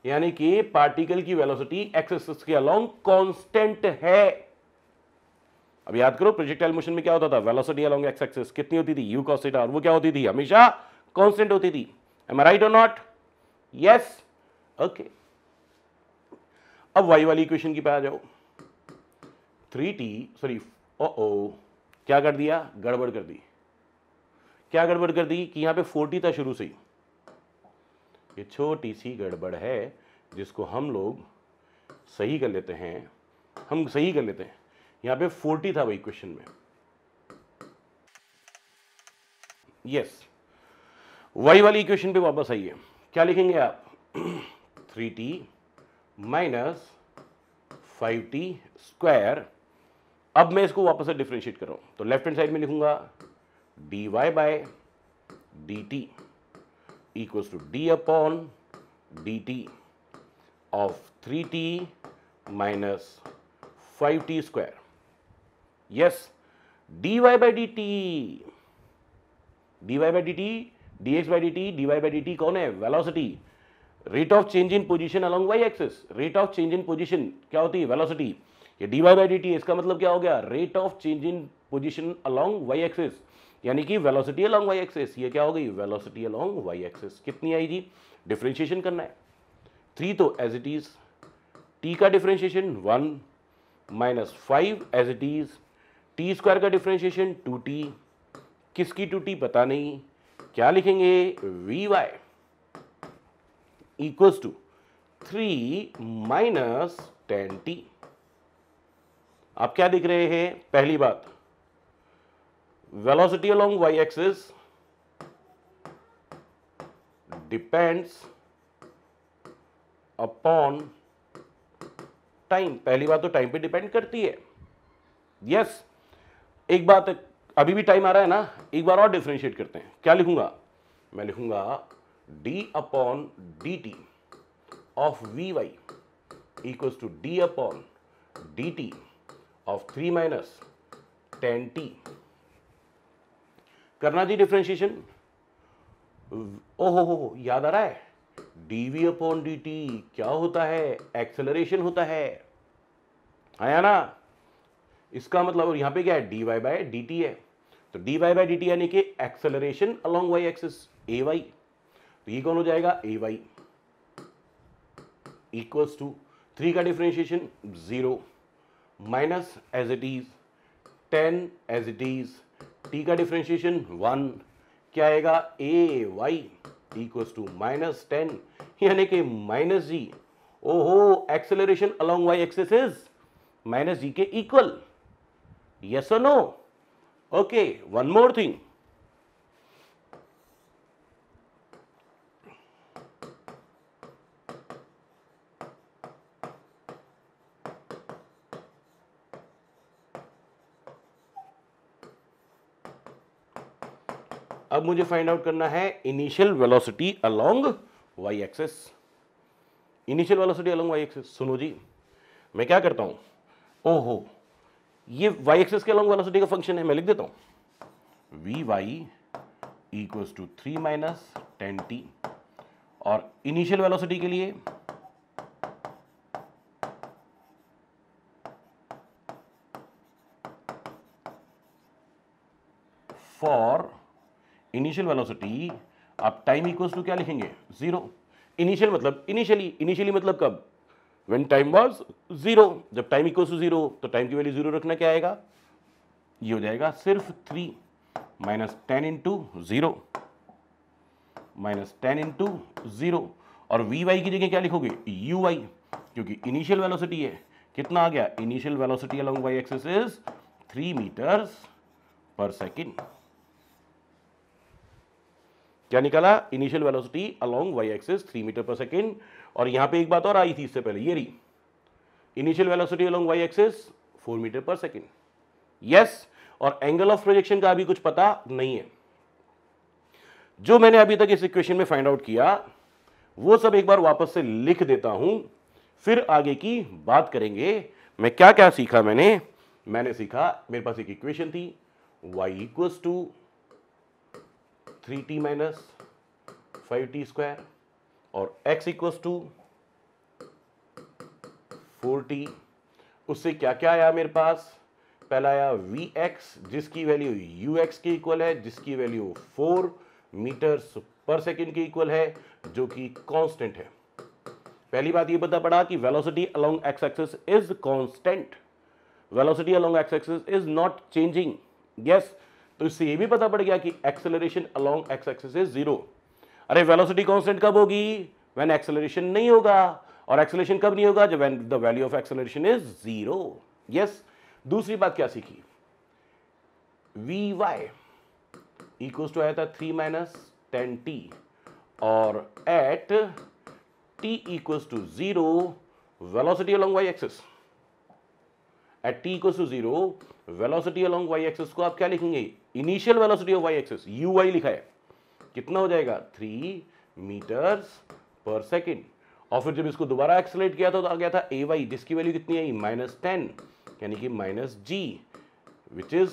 यानी कि पार्टिकल की वेलोसिटी एक्स एक्सिस के अलोंग कांस्टेंट है। अब याद करो प्रोजेक्टाइल मोशन में क्या होता था, वेलोसिटी अलोंग एक्स एक्सिस कितनी होती थी, यू cos थीटा, और वो क्या होती थी, हमेशा कांस्टेंट होती थी। एम आई राइट और नॉट, यस, ओके। अब y वाली इक्वेशन की पे आ जाओ, 3t सॉरी ओ क्या कर दिया, गड़बड़ कर दी। क्या गड़बड़ कर दी कि यहां पे 40 था शुरू से ही, ये छोटी सी गड़बड़ है जिसको हम लोग सही कर लेते हैं, हम सही कर लेते हैं। यहां पे 40 था वही क्वेश्चन में, यस। y वाली इक्वेशन पे वापस आइए, क्या लिखेंगे आप, 3t माइनस 5t स्क्वायर। अब मैं इसको वापस से डिफरेंशिएट कर रहा हूं, तो लेफ्ट हैंड साइड में लिखूंगा dy by dt equals to d upon dt of 3t minus 5t square. Yes, dy by dt, dy by dt, dx by dt, dy by dt कौन है, velocity, rate of change in position along Y axis. Rate of change in position क्या होती है, वेलोसिटी। ये dy बाय dt, इसका मतलब क्या हो गया, rate of change in position along Y axis, यानी कि वेलोसिटी अलोंग वाई एक्सिस। ये क्या हो गई, वेलोसिटी अलोंग वाई एक्सिस। कितनी आई जी, डिफरेंशिएशन करना है, 3 तो एज इट इज, t का differentiation 1 minus 5 as it is, t square का डिफरेंशिएशन 2t, किसकी 2t पता नहीं, क्या लिखेंगे, vy equals to 3 minus 10t। आप क्या दिख रहे हैं, पहली बात, velocity along Y axis depends upon time. पहली बात तो टाइम पे डिपेंड करती है, यस। एक बात, अभी भी टाइम आ रहा है ना, एक बार और डिफरेंशिएट करते हैं, क्या लिखूंगा, मैं लिखूंगा d upon dt of vy equals to d upon dt of 3 minus 10t। करना जी डिफरेंशिएशन, ओहो याद आ रहा है, dv अपॉन dt क्या होता है, एक्सेलरेशन होता है, आया ना। इसका मतलब, और यहां पे क्या है, dy बाय dt है, तो dy बाय dt यानी कि acceleration along Y axis ay, तो ये कौन हो जाएगा, ay इक्वल्स टू 3 का differentiation 0 minus as it is 10 as it is, t का डिफरेंशिएशन 1, क्या आएगा, ay इक्वल्स टू माइनस 10, यानी कि माइनस जी। ओहो, acceleration along Y axis is minus g के इक्वल, यस और no. Okay, one more thing, अब मुझे फाइंड आउट करना है initial velocity along Y axis. Initial velocity along Y axis, सुनो जी, मैं क्या करता हूं, ओहो, ये वाई एक्सिस के अलोंग वेलोसिटी का फंक्शन है, मैं लिख देता हूं v Y equals to 3 minus 10t, और इनिशियल वेलोसिटी के लिए फॉर इनिशियल वेलोसिटी आप टाइम इक्वल्स टू क्या लिखेंगे, 0। इनिशियल मतलब इनिशियली मतलब कब, व्हेन टाइम वाज 0। जब टाइम इक्वल्स टू 0 तो टाइम की वैल्यू 0 रखना क्या आएगा, ये हो जाएगा सिर्फ 3 माइनस 10 इंटू 0 माइनस 10 इंटू 0, और वी वाई की जगह क्या लिखोगे, यू वाई, क्योंकि इनिशियल वेलोसिटी है, कितना आ गया, initial velocity along Y axis is 3 meters per second. क्या निकाला, initial velocity along Y axis 3 meter per second. और यहां पे एक बात और आई थी इससे पहले, ये रही initial velocity along Y axis 4 meter per second. Yes, और एंगल ऑफ प्रोजेक्शन का अभी कुछ पता नहीं है। जो मैंने अभी तक इस इक्वेशन में फाइंड आउट किया वो सब एक बार वापस से लिख देता हूं, फिर आगे की बात करेंगे। मैं क्या क्या सीखा, मैंने सीखा, मेरे पास एक इक्वेशन थी y equals to 3t minus 5t square और x इक्वल्स टू 4t। उससे क्या क्या आया मेरे पास, पहला आया vx जिसकी वैल्यू ux के इक्वल है, जिसकी वैल्यू 4 मीटर्स पर सेकेंड के इक्वल है, जो कि कांस्टेंट है। पहली बात ये पता पड़ा कि velocity along x axis is constant, velocity along x axis is not changing. Yes, तो इससे ये भी पता पड़ गया कि acceleration along x axis is 0। अरे वेलोसिटी कांस्टेंट कब होगी, व्हेन एक्सेलरेशन नहीं होगा, और एक्सेलरेशन कब नहीं होगा, जब when the value of acceleration is 0। Yes, दूसरी बात क्या सीखी, वी वाई इक्वल्स टू आया था 3 माइनस 10t, और at t equals to 0 velocity along Y axis, at t equals to 0 velocity along Y axis को आप क्या लिखेंगे, initial velocity of y axis u y लिखा है, कितना हो जाएगा 3 मीटर्स पर सेकेंड। और फिर जब इसको दोबारा एक्सेलरेट किया था तो आ गया था ए वाई, जिसकी वैल्यू कितनी आई -10, यानी कि minus g, which is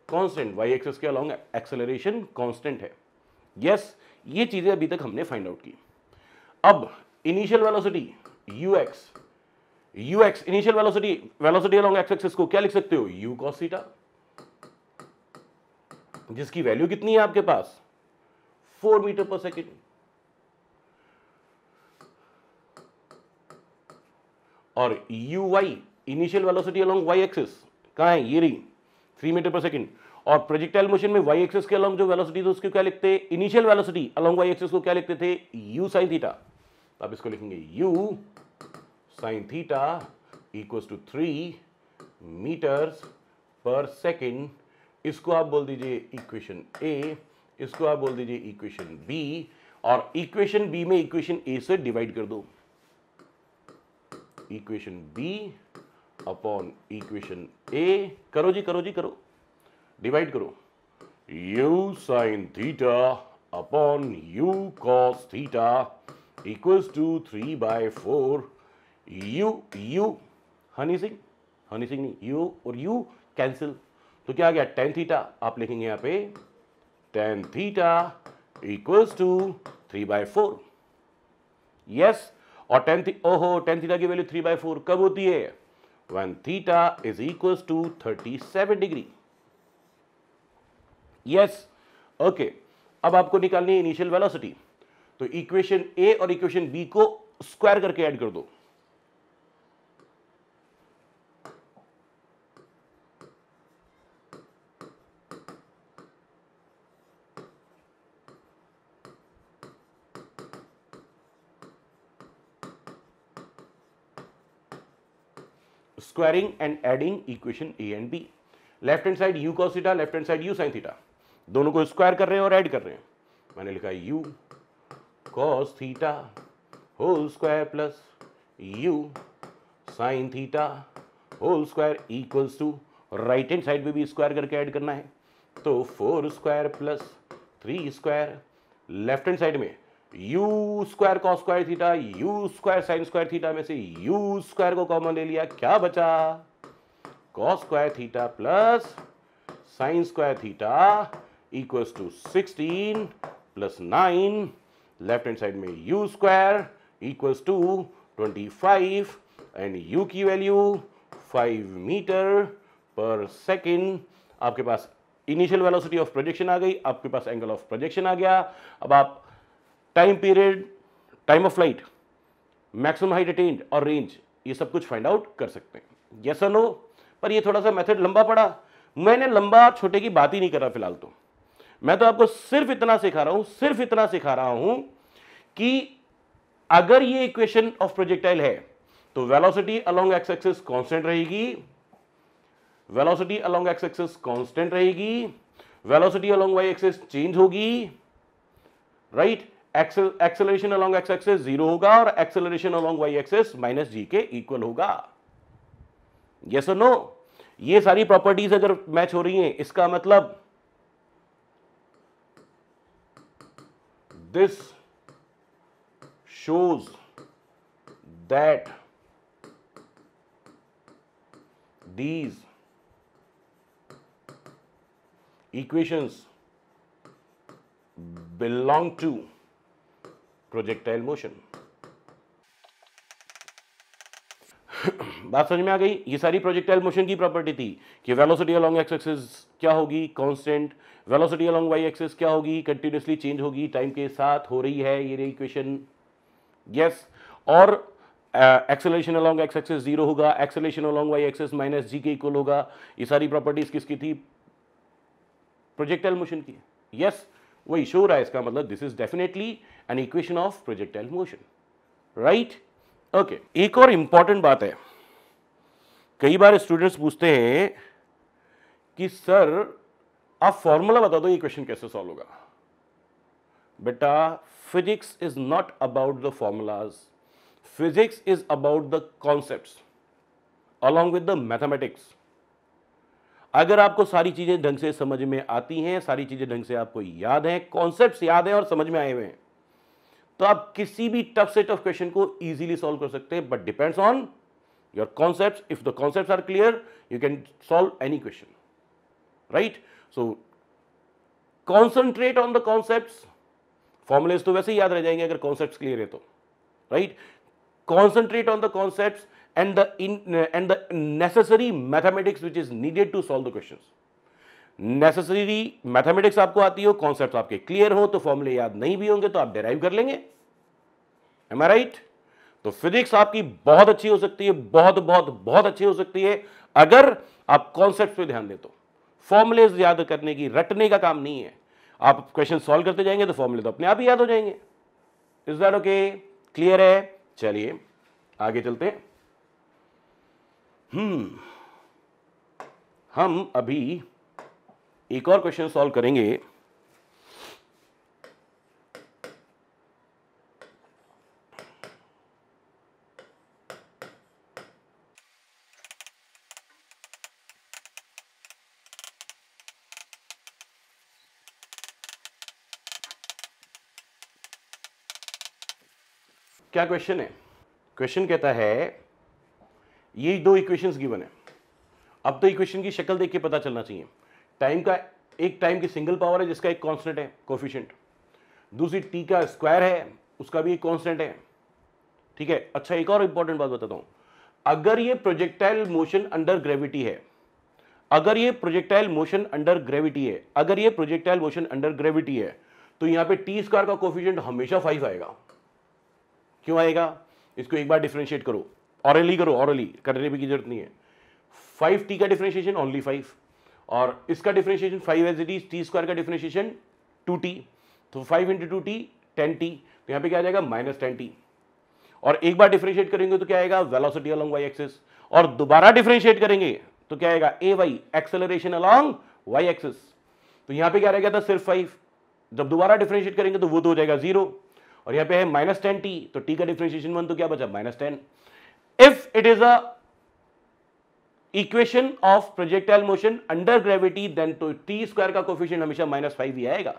constant, y axis के अलोंग एक्सेलरेशन कांस्टेंट है। यस, ये चीजें अभी तक हमने फाइंड आउट की। अब initial velocity ux initial velocity along x axis को क्या लिख सकते हो, u cos थीटा, जिसकी वैल्यू कितनी है आपके पास 4 मीटर पर सेकेंड। और uy initial velocity along Y axis कहां है, ये रही 3 मीटर पर सेकेंड। और प्रोजेक्टाइल मोशन में वाई एक्सिस के अलोंग जो वेलोसिटी थी उसको क्या लिखते, initial velocity along Y axis को क्या लिखते थे, u sin थीटा। आप इसको लिखेंगे u sin theta equals to 3 meters per second. इसको आप बोल दीजिए इक्वेशन ए, इसको आप बोल दीजिए इक्वेशन बी, और इक्वेशन बी में इक्वेशन ए से डिवाइड कर दो, equation b upon equation a, करो जी करो, डिवाइड करो, u sin theta upon u cos theta equals to 3/4 u Honey Singh नहीं, u और u कैंसिल, तो क्या आ गया tan थीटा, आप लिखेंगे यहां पे tan थीटा इक्वल्स टू 3/4। यस, और tan थीटा की वैल्यू 3/4 कब होती है, when theta is equals to 37 degree. Yes, okay, अब आपको निकालनी है इनिशियल वेलोसिटी, तो इक्वेशन ए और इक्वेशन बी को स्क्वायर करके ऐड कर दो, squaring and adding equation a and b. Left hand side u cos theta, left hand side u sin theta, दोनों को स्क्वायर कर रहे हैं और ऐड कर रहे हैं। मैंने लिखा u cos theta whole square plus u sin theta whole square equals to, right hand side में भी स्क्वायर करके ऐड करना है, तो 4 square plus 3 square, left hand side में u square cos square theta, u square sine square theta में से u स्क्वायर को कॉमन ले लिया, क्या बचा, cos square theta plus sine square theta equals to 16 plus 9, left hand side में u square equals to 25 and u की वैल्यू 5 मीटर पर सेकेंड। आपके पास इनिशियल वेलोसिटी ऑफ प्रोजेक्शन आ गई, आपके पास एंगल ऑफ प्रोजेक्शन आ गया। अब आप time period, time of flight, maximum height attained और रेंज, ये सब कुछ फाइंड आउट कर सकते हैं। यस और नो? पर ये थोड़ा सा मेथड लंबा पड़ा। मैंने लंबा छोटे की बात ही नहीं कर रहा फिलहाल, तो मैं तो आपको सिर्फ इतना सिखा रहा हूं कि अगर ये इक्वेशन ऑफ प्रोजेक्टाइल है तो velocity along x axis constant रहेगी, velocity along x axis constant रहेगी, velocity along Y axis change होगी, right. Acceleration along x axis 0 होगा और acceleration along Y axis minus g के इक्वल होगा। यस और नो? ये सारी प्रॉपर्टीज अगर मैच हो रही हैं, इसका मतलब this shows that these equations belong to projectile motion। बात समझ में आ गई? ये सारी प्रोजेक्टाइल मोशन की प्रॉपर्टी थी कि वेलोसिटी अलोंग एक्स एक्सिस क्या होगी, constant, velocity along Y axis क्या होगी, कंटिन्यूसली चेंज होगी, टाइम के साथ हो रही है ये इक्वेशन। यस, और एक्सेलरेशन अलोंग एक्स एक्सिस 0 होगा, acceleration along Y axis minus g के इक्वल होगा। ये सारी प्रॉपर्टीज किसकी थी? प्रोजेक्टाइल मोशन की। यस, वही शो रहा है, इसका मतलब this is definitely an equation of projectile motion, right. Okay, एक और इंपॉर्टेंट बात है, कई बार स्टूडेंट्स पूछते हैं कि सर आप फॉर्मूला बता दो, ये क्वेश्चन कैसे सॉल्व होगा। बेटा, physics is not about the formulas, physics is about the concepts along with the mathematics। अगर आपको सारी चीजें ढंग से समझ में आती हैं, सारी चीजें ढंग से आपको याद हैं, कॉन्सेप्ट्स याद हैं और समझ में आए हुए हैं, तो आप किसी भी टफ सेट ऑफ क्वेश्चन को इजीली सॉल्व कर सकते हैं। But depends on your concepts. If the concepts are clear, you can solve any question, right. So concentrate on the concepts. Formulas तो वैसे ही याद रह जाएंगे अगर कॉन्सेप्ट्स क्लियर है तो, right. Concentrate on the concepts and the necessary mathematics which is needed to solve the questions. Necessary mathematics आपको आती हो, कॉन्सेप्ट्स आपके क्लियर हो, तो फॉर्मुले याद नहीं भी होंगे तो आप डिराइव कर लेंगे। M I right? तो फिजिक्स आपकी बहुत अच्छी हो सकती है, बहुत बहुत बहुत अच्छी हो सकती है अगर आप कॉन्सेप्ट्स पे ध्यान दें तो। फॉर्मुलेज याद करने की, रटने का काम नहीं है। आप क्वेश्चन सॉल्व करते जाएंगे तो फॉर्मूले तो अपने आप ही याद हो जाएंगे। Is that okay? क्लियर है? चलिए आगे चलते हैं। हम अभी एक और क्वेश्चन सॉल्व करेंगे। क्या क्वेश्चन है? क्वेश्चन कहता है ये दो इक्वेशंस गिवन है। अब तो इक्वेशन की शक्ल देख के पता चलना चाहिए। टाइम का, एक टाइम की सिंगल पावर है जिसका एक कांस्टेंट है, कोफिशिएंट। दूसरी टी का स्क्वायर है, उसका भी एक कांस्टेंट है, ठीक है। अच्छा, एक और इंपॉर्टेंट बात बताता हूं। अगर ये प्रोजेक्टाइल मोशन अंडर ग्रेविटी है, अगर ये प्रोजेक्टाइल मोशन अंडर ग्रेविटी है, अगर ये प्रोजेक्टाइल मोशन अंडर ग्रेविटी है, तो यहां पे टी स्क्वायर का कोफिशिएंट हमेशा 5 आएगा। क्यों आएगा? इसको एक बार डिफरेंशिएट करो, ऑरली करो, ऑरली करने की जरूरत नहीं है। 5t का डिफरेंशिएशन ओनली 5, और इसका differentiation 5 as it is, t square का डिफरेंशिएशन 2t, तो 5 इंटू 2t 10t, तो यहां पे क्या आ जाएगा -10t। और एक बार डिफरेंशिएट करेंगे तो क्या आएगा? Velocity along Y axis. और दोबारा डिफरेंशिएट करेंगे तो क्या आएगा? A y, acceleration along Y axis. तो यहां पे क्या रह गया था? सिर्फ 5। जब दोबारा डिफरेंशिएट करेंगे तो वो तो हो जाएगा 0, और यहां पे है -10t, तो t का डिफरेंशिएशन 1, तो क्या बचा? -10। If it is a equation of projectile motion under gravity, then तो टी स्क्वायर का कोफिशिएंट हमेशा -5 ही आएगा।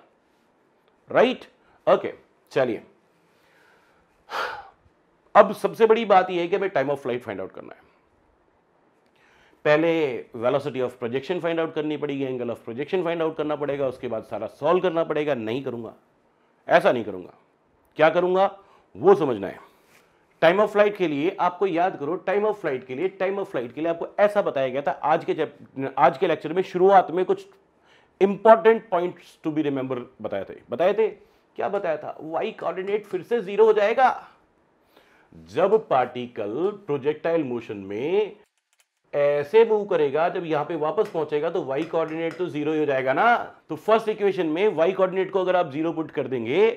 राइट। ओके, चलिए अब सबसे बड़ी बात यह है कि हमें time of flight find out करना है। पहले velocity of projection find out करनी पड़ेगी, angle of projection find out करना पड़ेगा, उसके बाद सारा सॉल्व करना पड़ेगा। नहीं करूंगा, ऐसा नहीं करूंगा। क्या करूंगा वो समझना है। टाइम ऑफ फ्लाइट के लिए आपको याद करो, टाइम ऑफ फ्लाइट के लिए आपको ऐसा बताया गया था आज के लेक्चर में शुरुआत में कुछ important points to be remember बताए थे। क्या बताया था? वाई कोऑर्डिनेट फिर से 0 हो जाएगा। जब पार्टिकल प्रोजेक्टाइल मोशन में ऐसे मूव करेगा, जब यहां पे वापस पहुंचेगा तो वाई कोऑर्डिनेट तो 0 ही हो जाएगा ना। तो फर्स्ट इक्वेशन में वाई कोऑर्डिनेट को अगर आप 0 पुट कर देंगे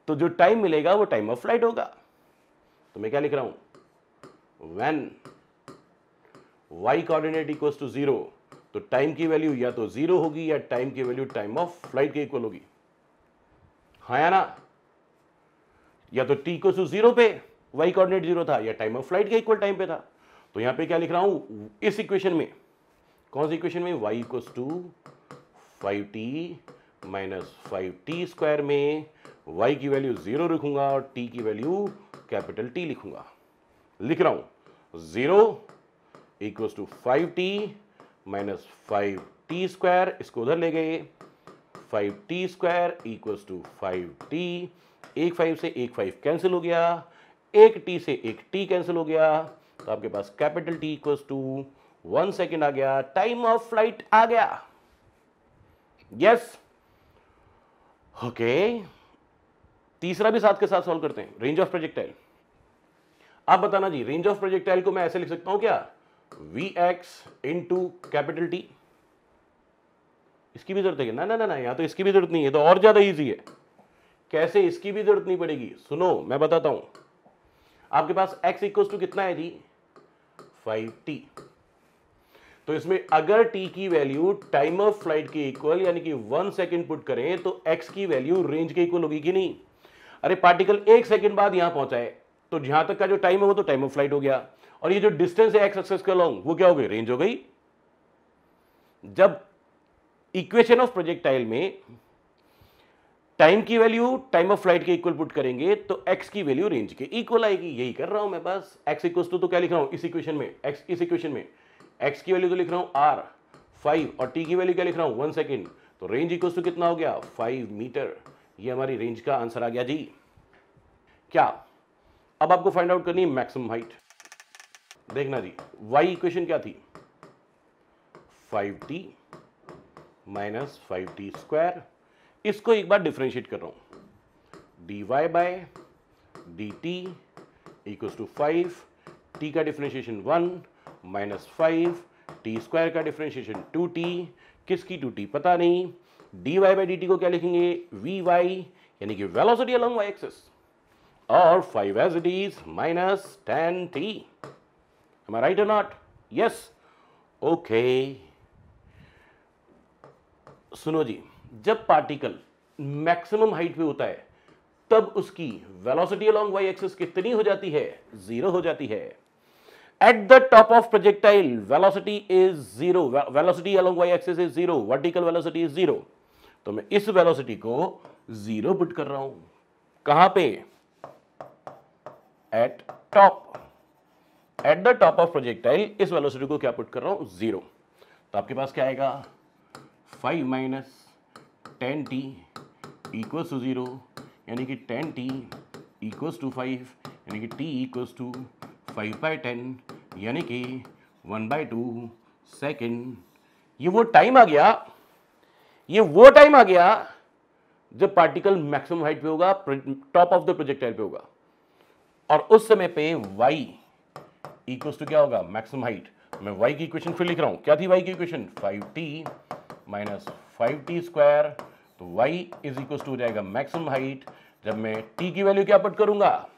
तो जो टाइम मिलेगा वो टाइम ऑफ फ्लाइट होगा। तो मैं क्या लिख रहा हूं? When y coordinate equals to 0, तो टाइम की वैल्यू या तो 0 होगी या टाइम की वैल्यू टाइम ऑफ फ्लाइट के इक्वल होगी। हाँ या ना? या तो टी इक्वल्स टू 0 पे वाई कोऑर्डिनेट 0 था, या टाइम ऑफ फ्लाइट के इक्वल टाइम पे था। तो यहां पे क्या लिख रहा हूं इस इक्वेशन में? कौन सी इक्वेशन में? y equals to 5t minus 5t square में y की वैल्यू 0 लिखूंगा और t की वैल्यू कैपिटल T लिखूंगा। लिख रहा हूं 0 equals to 5t minus 5t square, इसको उधर ले गए, 5t square equals to 5t, एक 5 से एक 5 कैंसिल हो गया, एक t से एक t कैंसिल हो गया, तो आपके पास capital T equals to 1 second आ गया, टाइम ऑफ फ्लाइट आ गया। Yes, okay. तीसरा भी साथ के साथ सॉल्व करते हैं, रेंज ऑफ प्रोजेक्टाइल। आप बताना जी, रेंज ऑफ प्रोजेक्टाइल को मैं ऐसे लिख सकता हूं क्या? Vx into capital T। इसकी भी जरूरत है? ना ना ना ना, यहां तो इसकी भी जरूरत नहीं है, तो और ज्यादा इजी है। कैसे इसकी भी जरूरत नहीं पड़ेगी? सुनो मैं बताता हूं। आपके पास x इक्वल्स टू कितना है जी? 5t। तो इसमें अगर t की वैल्यू टाइम ऑफ फ्लाइट के इक्वल यानी कि 1 सेकेंड पुट करें तो x की वैल्यू रेंज के इक्वल होगी कि नहीं? अरे पार्टिकल 1 सेकेंड बाद यहां पहुंचा है, तो जहां तक का जो टाइम है वो तो टाइम ऑफ फ्लाइट हो गया, और ये जो डिस्टेंस है x एक्सिस के अलोंग वो क्या हो गई? रेंज हो गई। जब इक्वेशन ऑफ प्रोजेक्टाइल में टाइम की वैल्यू टाइम ऑफ फ्लाइट के इक्वल पुट करेंगे तो x की वैल्यू रेंज के इक्वल आएगी। यही कर रहा हूं मैं बस। x इक्वल्स टू तो क्या लिख रहा हूं इस इक्वेशन में? इस इक्वेशन में x की वैल्यू तो लिख रहा हूं r 5 और t की वैल्यू क्या लिख रहा हूं? 1 सेकेंड। तो रेंज इक्वल्स टू कितना हो गया? 5 मीटर। ये हमारी रेंज का आंसर आ गया जी। क्या अब आपको फाइंड आउट करनी है मैक्सिमम हाइट। देखना जी, y इक्वेशन क्या थी? 5t minus 5t square. इसको एक बार डिफरेंशिएट कर रहा हूं, dy by dt equals to 5, t का डिफरेंशिएशन 1 माइनस 5, t स्क्वायर का डिफरेंशिएशन 2t। किसकी 2t पता नहीं। dy बाय dt को क्या लिखेंगे? vy यानी कि वेलोसिटी अलोंग y एक्सिस, और 5 as it is minus 10t। Am I right और नॉट? Yes, okay. सुनो जी, जब पार्टिकल मैक्सिमम हाइट पे होता है तब उसकी वेलोसिटी अलोंग y एक्सिस कितनी हो जाती है? 0 हो जाती है। Eight the top of projectile velocity is 0, velocity along y axis is 0, vertical velocity is 0। तो मैं इस वेलोसिटी को 0 पुट कर रहा हूं। कहां पे? Eight top, eight the top of projectile इस वेलोसिटी को क्या पुट कर रहा हूं? 0। तो आपके पास क्या आएगा? 5 माइनस 10t इक्वल्स टू 0, यानी कि 10t इक्वल्स टू 5, यानी कि t इक्वल्स टू 5/10, यानी कि 1/2 सेकेंड। ये वो टाइम आ गया, ये वो टाइम आ गया जब पार्टिकल मैक्सिमम हाइट पे होगा, टॉप ऑफ द प्रोजेक्टाइल पे होगा, और उस समय पे y इक्वल्स टू क्या होगा? Maximum height. मैं y की इक्वेशन फिर लिख रहा हूं। क्या थी y की equation? 5t minus 5t square. तो y इज इक्वल्स टू हो जाएगा मैक्सिमम हाइट जब मैं t की वैल्यू क्या पुट करूंगा?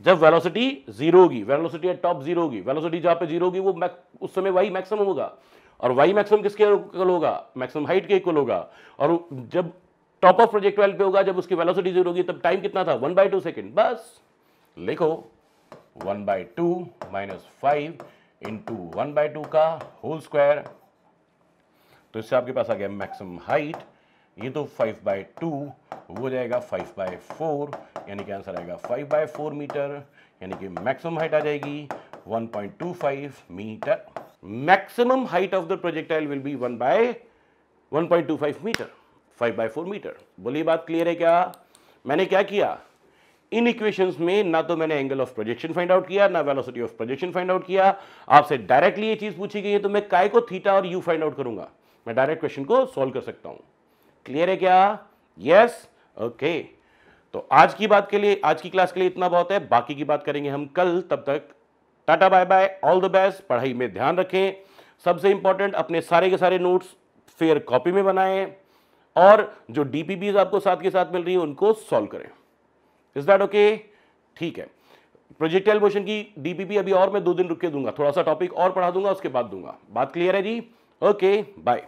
जब वेलोसिटी 0 होगी, वेलोसिटी एट टॉप 0 होगी, वेलोसिटी जहां पे 0 होगी वो उस समय y मैक्सिमम होगा, और y मैक्सिमम किसके इक्वल होगा? मैक्सिमम हाइट के इक्वल होगा। और जब टॉप ऑफ प्रोजेक्टाइल पे होगा, जब उसकी वेलोसिटी 0 होगी, तब टाइम कितना था? 1/2 सेकेंड। बस लिखो 1/2 माइनस 5 इंटू 1/2 का होल स्क्वायर। तो इससे आपके पास आ गया मैक्सिमम हाइट ये तो 5/2 वो हो जाएगा 5/4, यानी कि आंसर आएगा 5/4 मीटर, यानी कि मैक्सिमम हाइट आ जाएगी 1.25 meter. Maximum height of the projectile will be 1/1.25 meter, 5/4 meter. बोलिए बात क्लियर है क्या? मैंने क्या किया इन इक्वेशंस में, ना तो मैंने angle of projection find out किया, ना velocity of projection find out किया। आपसे डायरेक्टली ये चीज पूछी गई है तो मैं काय को थीटा और यू फाइंड आउट करूंगा? मैं डायरेक्ट क्वेश्चन को सॉल्व कर सकता हूं। क्लियर है क्या? Yes, okay. तो आज की बात के लिए, आज की क्लास के लिए इतना बहुत है, बाकी की बात करेंगे हम कल। तब तक tata bye bye, all the best. पढ़ाई में ध्यान रखें, सबसे इंपॉर्टेंट अपने सारे के सारे नोट्स फेयर कॉपी में बनाएं, और जो डीपीपीज आपको साथ के साथ मिल रही है उनको सॉल्व करें। Is that okay? ठीक है। प्रोजेक्टाइल मोशन की डीपीपी अभी और मैं 2 दिन रुक के दूंगा, थोड़ा सा टॉपिक और पढ़ा दूंगा, उसके बाद दूंगा। बात क्लियर है जी? Okay, bye.